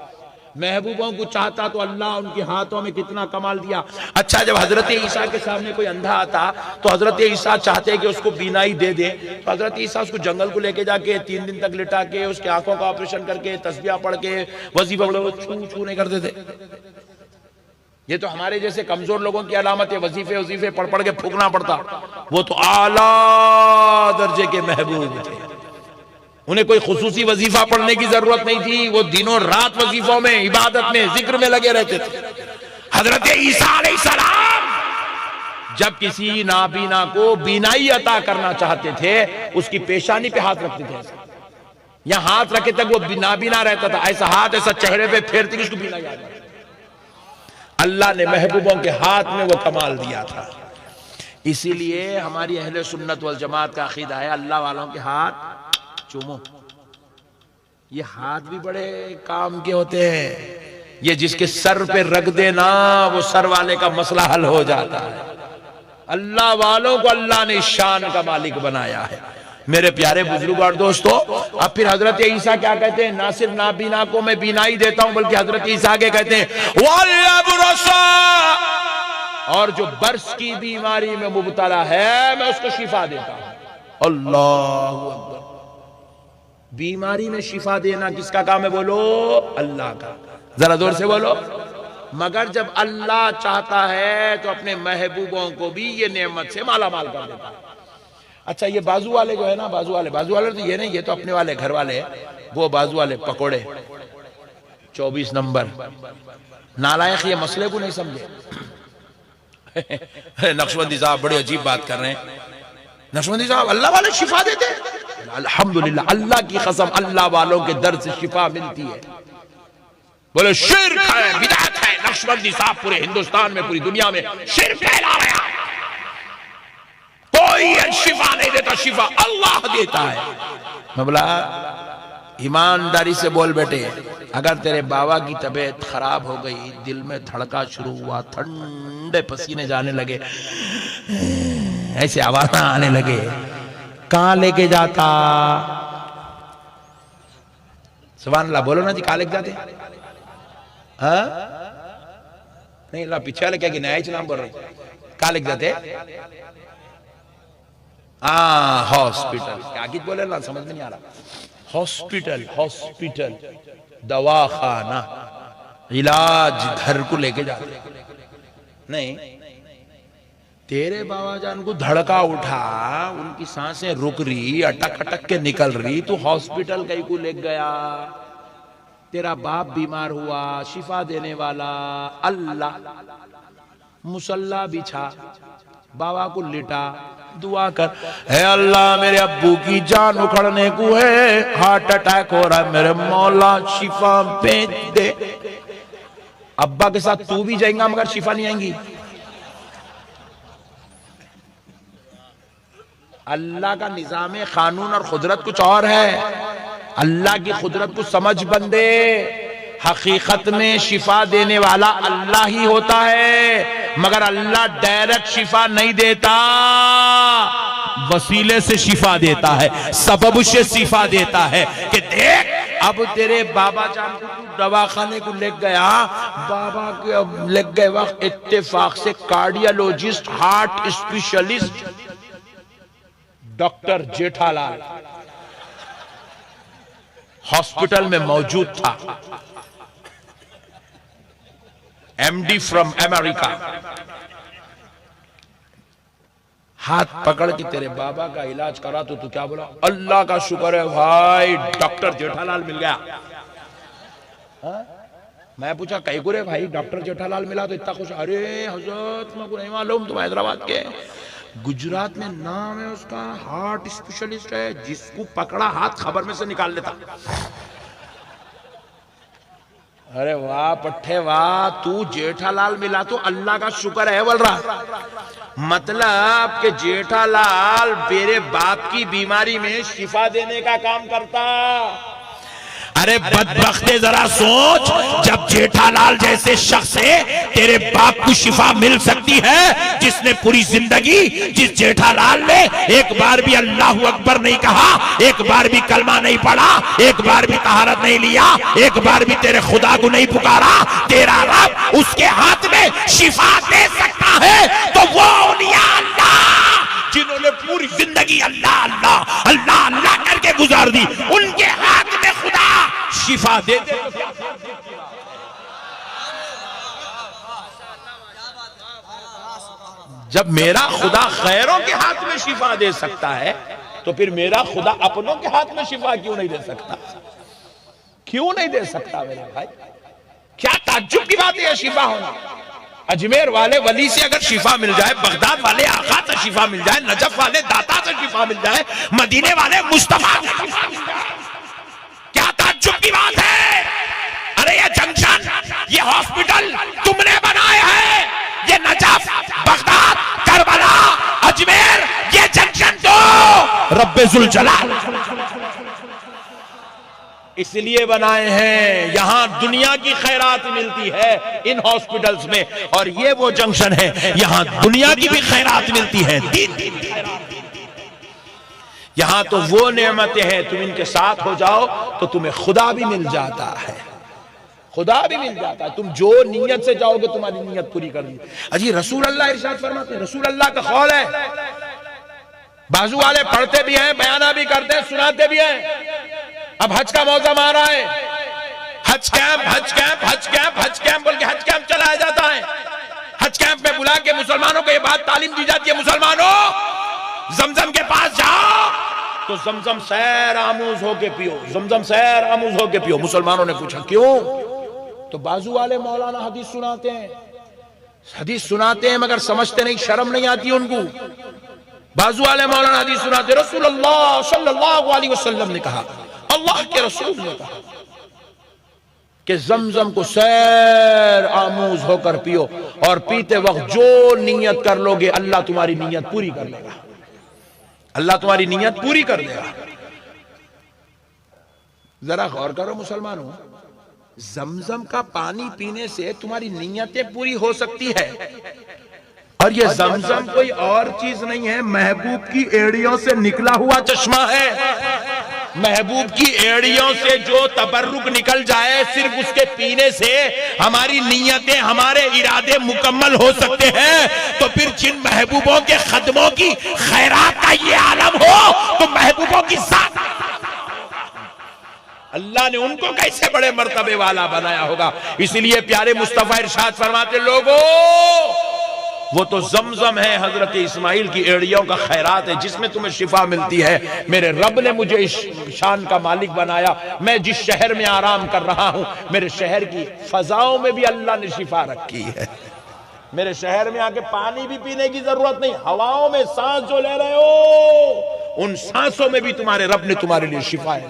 محبوبوں کو چاہتا تو اللہ ان کے ہاتھوں میں کتنا کمال دیا۔ اچھا جب حضرت عیسیٰ کے سامنے کوئی اندھا آتا تو حضرت عیسیٰ چاہتے کہ اس کو بینائی دے دے، تو حضرت عیسیٰ اس کو جنگل کو لے کے جا کے 3 دن تک لٹا کے اس کے آنکھوں کا آپریشن کر کے تسبیح پڑھ کے وظیفہ پڑھ کے چھو نہیں کرتے تھے۔ یہ تو ہمارے جیسے کمزور لوگوں کی علامت ہے، وظیفے پڑھ پڑھ کے پھونکنا پڑتا۔ وہ تو اعلیٰ درجے کے محبوب تھے، انہیں کوئی خصوصی وظیفہ پڑھنے کی ضرورت نہیں تھی، وہ دنوں رات وظیفوں میں، عبادت میں، ذکر میں لگے رہتے تھے۔ حضرت عیسیٰ علیہ السلام جب کسی نابینا کو بینائی عطا کرنا چاہتے تھے اس کی پیشانی پہ ہاتھ رکھتے تھے، یہاں ہاتھ رکھے تک وہ نابینا رہتا تھا، ایسا ہاتھ ایسا چہرے پہ پھیرتے کہ اس کو بینائی آ جاتی۔ اللہ نے محبوبوں کے ہاتھ میں وہ کمال دیا تھا۔ اسی لیے ہماری اہل سنت والجماعت کا عقیدہ ہے اللہ والوں کے ہاتھ چومو۔ یہ ہاتھ بھی بڑے کام کے ہوتے ہیں، یہ جس کے سر پہ رکھ دینا وہ سر والے کا مسئلہ حل ہو جاتا ہے۔ اللہ والوں کو اللہ نے شان کا مالک بنایا ہے۔ میرے پیارے بزرگ اور دوستو، اب پھر حضرت عیسیٰ کیا کہتے ہیں؟ نہ صرف نابینا کو میں بینائی دیتا ہوں، بلکہ حضرت عیسیٰ کے کہتے ہیں وَالْأَبْرَصَ، اور جو برس کی بیماری میں مبتلا ہے میں اس کو شفا دیتا ہوں۔ اللہ اکبر، بیماری میں شفا دینا کس کا کام ہے؟ بولو، اللہ کا، ذرا دور سے بولو۔ مگر جب اللہ چاہتا ہے تو اپنے محبوبوں کو بھی یہ نعمت سے مالا مال کر دیتا ہے۔ اچھا یہ بازو والے جو ہے نا، بازو والے تو یہ نہیں، یہ تو اپنے والے گھر والے، وہ بازو والے پکوڑے 24 نمبر نالائق یہ مسئلے کو نہیں سمجھے۔ نقشبندی صاحب بڑی عجیب بات کر رہے ہیں۔ نقشبندی صاحب اللہ والے شفا دیتے ہیں؟ الحمدللہ، اللہ کی قسم اللہ والوں کے در سے شفا ملتی ہے۔ بولے شرک ہے، بدعت ہے، نقشبندی صاحب پورے ہندوستان میں، پوری دنیا میں شرک پھیلا رہا ہے۔ کوئی شفا نہیں دیتا، شفا اللہ دیتا ہے۔ میں بولا ایمانداری سے بول بیٹے، اگر تیرے بابا کی طبیعت خراب ہو گئی، دل میں دھڑکا شروع ہوا، ٹھنڈے پسینے جانے لگے، ایسے آوازیں آنے لگے، کہاں لے کے جاتا؟ سبحان اللہ بولو نا جی، کہاں لے کے جاتے؟ ہاں نہیں اللہ پیچھے والے کیا کہ نیا نام بول رہے، کہاں لے کے جاتے؟ ہاسپٹل. کیا کچھ بولے اللہ سمجھ میں نہیں آ رہا. ہاسپٹل دواخانہ، علاج گھر کو لے کے جاتے نہیں. تیرے بابا جان کو دھڑکا اٹھا، ان کی سانسیں رک رہی، اٹک اٹک کے نکل رہی، تو ہاسپٹل کہیں کو لے گیا. تیرا باپ بیمار ہوا، شفا دینے والا اللہ. مصلی بچھا، بابا کو لٹا، دعا کر، اے اللہ میرے ابو کی جان اکھڑنے کو ہے، ہارٹ اٹیک ہو رہا ہے، میرے مولا شفا بھیج دے. ابا کے ساتھ تو بھی جائیں گا مگر شفا نہیں آئیں گی. اللہ کا نظام قانون اور قدرت کچھ اور ہے. اللہ کی قدرت کو سمجھ بندے، حقیقت میں شفا دینے والا اللہ ہی ہوتا ہے، مگر اللہ ڈائریکٹ شفا نہیں دیتا، وسیلے سے شفا دیتا ہے، سبب سے شفا دیتا ہے. کہ دیکھ اب تیرے بابا جان کو دواخانے کو لے گیا، بابا کے لے گئے وقت اتفاق سے کارڈیالوجسٹ، ہارٹ اسپیشلسٹ ڈاکٹر جیٹھا لال ہاسپٹل میں موجود تھا. ایم ڈی فرام امریکہ. ہاتھ پکڑ کے تیرے بابا کا علاج کرا تو کیا بولا؟ اللہ کا شکر ہے بھائی ڈاکٹر جیٹھا لال مل گیا. میں پوچھا کئی گرے بھائی ڈاکٹر جیٹھا لال ملا تو اتنا خوش؟ ارے حضرت میں کو نہیں معلوم، تم حیدرآباد کے، گجرات میں نام ہے اس کا، ہارٹ اسپیشلسٹ ہے، جس کو پکڑا ہاتھ خبر میں سے نکال لیتا. ارے واہ پٹھے واہ، تو جیٹھا لال ملا تو اللہ کا شکر ہے بول رہا. مطلب کہ جیٹھا لال میرے باپ کی بیماری میں شفا دینے کا کام کرتا. ارے بدبختے ذرا سوچ، جب جیٹھا لال جیسے شخص سے تیرے باپ کو شفا مل سکتی ہے، جس نے پوری زندگی، جس جیٹھا لال نے ایک بار بھی اللہ اکبر نہیں کہا، ایک بار بھی کلمہ نہیں پڑھا، ایک بار بھی طہارت نہیں لیا، ایک بار بھی تیرے خدا کو نہیں پکارا، تیرا رب اس کے ہاتھ میں شفا دے سکتا ہے. تو وہ اولیاء اللہ جنہوں نے پوری زندگی اللہ اللہ اللہ اللہ کر کے گزار دی، ان کے ہاتھ میں خدا شفا دے دے. جب میرا خدا غیروں کے ہاتھ میں شفا دے سکتا ہے تو پھر میرا خدا اپنوں کے ہاتھ میں شفا کیوں نہیں دے سکتا؟ کیوں نہیں دے سکتا میرے بھائی؟ کیا تعجب کی بات ہے شفا ہونا. اجمیر والے ولی سے اگر شفا مل جائے، بغداد والے آقا سے شفا مل جائے، نجف والے داتا سے شفا مل جائے، مدینے والے مصطفیٰ سے شفا مل جائے، کیا تعجب کی بات ہے؟ ارے یہ جنکشن، یہ ہاسپٹل تم نے بنایا ہے، یہ نجف، بغداد، کربلا، اجمیر، یہ جنکشن تو رب ذوالجلال اس لیے بنائے ہیں. یہاں دنیا کی خیرات ملتی ہے ان ہاسپٹلز میں، اور یہ وہ جنکشن ہے یہاں دنیا کی بھی خیرات ملتی ہے، دین کی بھی خیرات. یہاں تو وہ نعمتیں ہیں، تم ان کے ساتھ ہو جاؤ تو تمہیں خدا بھی مل جاتا ہے، خدا بھی مل جاتا ہے. تم جو نیت سے جاؤ گے تمہاری نیت پوری کر دی. اجی رسول اللہ ارشاد فرماتے ہیں، رسول اللہ کا قول ہے، بازو والے پڑھتے بھی ہیں، بیانہ بھی کرتے ہیں، سناتے بھی ہیں. اب حج کا موسم آ رہا ہے، حج کیمپ حج کیمپ حج کیمپ حج کیمپ بول کے حج کیمپ چلایا جاتا ہے. حج کیمپ میں بلا کے مسلمانوں کو یہ بات تعلیم دی جاتی ہے، مسلمانوں زمزم کے پاس جاؤ تو زمزم سیر آموز ہو کے پیو، زمزم سیر آموز ہو کے پیو. مسلمانوں نے پوچھا کیوں؟ تو بازو والے مولانا حدیث سناتے ہیں، حدیث سناتے ہیں مگر سمجھتے نہیں، شرم نہیں آتی ان کو. بازو والے مولانا حدیث سناتے، رسول اللہ صلی اللہ علیہ وسلم نے کہا، اللہ کے رسول نے کہا کہ زمزم کو سیر آموز ہو کر پیو، اور پیتے وقت جو نیت کر لو گے اللہ تمہاری نیت پوری کر لے گا، اللہ تمہاری نیت پوری کر دے گا. ذرا غور کرو مسلمانوں، زمزم کا پانی پینے سے تمہاری نیتیں پوری ہو سکتی ہے، اور یہ زمزم کوئی اور چیز نہیں ہے، محبوب کی ایڑیوں سے نکلا ہوا چشمہ ہے۔ محبوب کی ایڑیوں سے جو تبرک نکل جائے، صرف اس کے پینے سے ہماری نیتیں، ہمارے ارادے مکمل ہو سکتے ہیں۔ تو پھر جن محبوبوں کے خدموں کی خیرات کا یہ عالم ہو تو محبوبوں کی ذات اللہ نے ان کو کیسے بڑے مرتبے والا بنایا ہوگا۔ اسی لیے پیارے مصطفیٰ ارشاد فرماتے، لوگوں وہ تو زمزم ہے، حضرت اسماعیل کی ایڑیوں کا خیرات ہے جس میں تمہیں شفا ملتی ہے۔ میرے رب نے مجھے اس شان کا مالک بنایا، میں جس شہر میں آرام کر رہا ہوں، میرے شہر کی فضاؤں میں بھی اللہ نے شفا رکھی ہے۔ میرے شہر میں آ کے پانی بھی پینے کی ضرورت نہیں، ہواؤں میں سانس جو لے رہے ہو ان سانسوں میں بھی تمہارے رب نے تمہارے لیے شفا ہے۔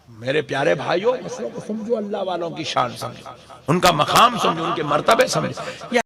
میرے پیارے بھائیوں، مسئلوں کو سمجھو، اللہ والوں کی شان سمجھو، ان کا مقام سمجھو، ان کے مرتبے سمجھو۔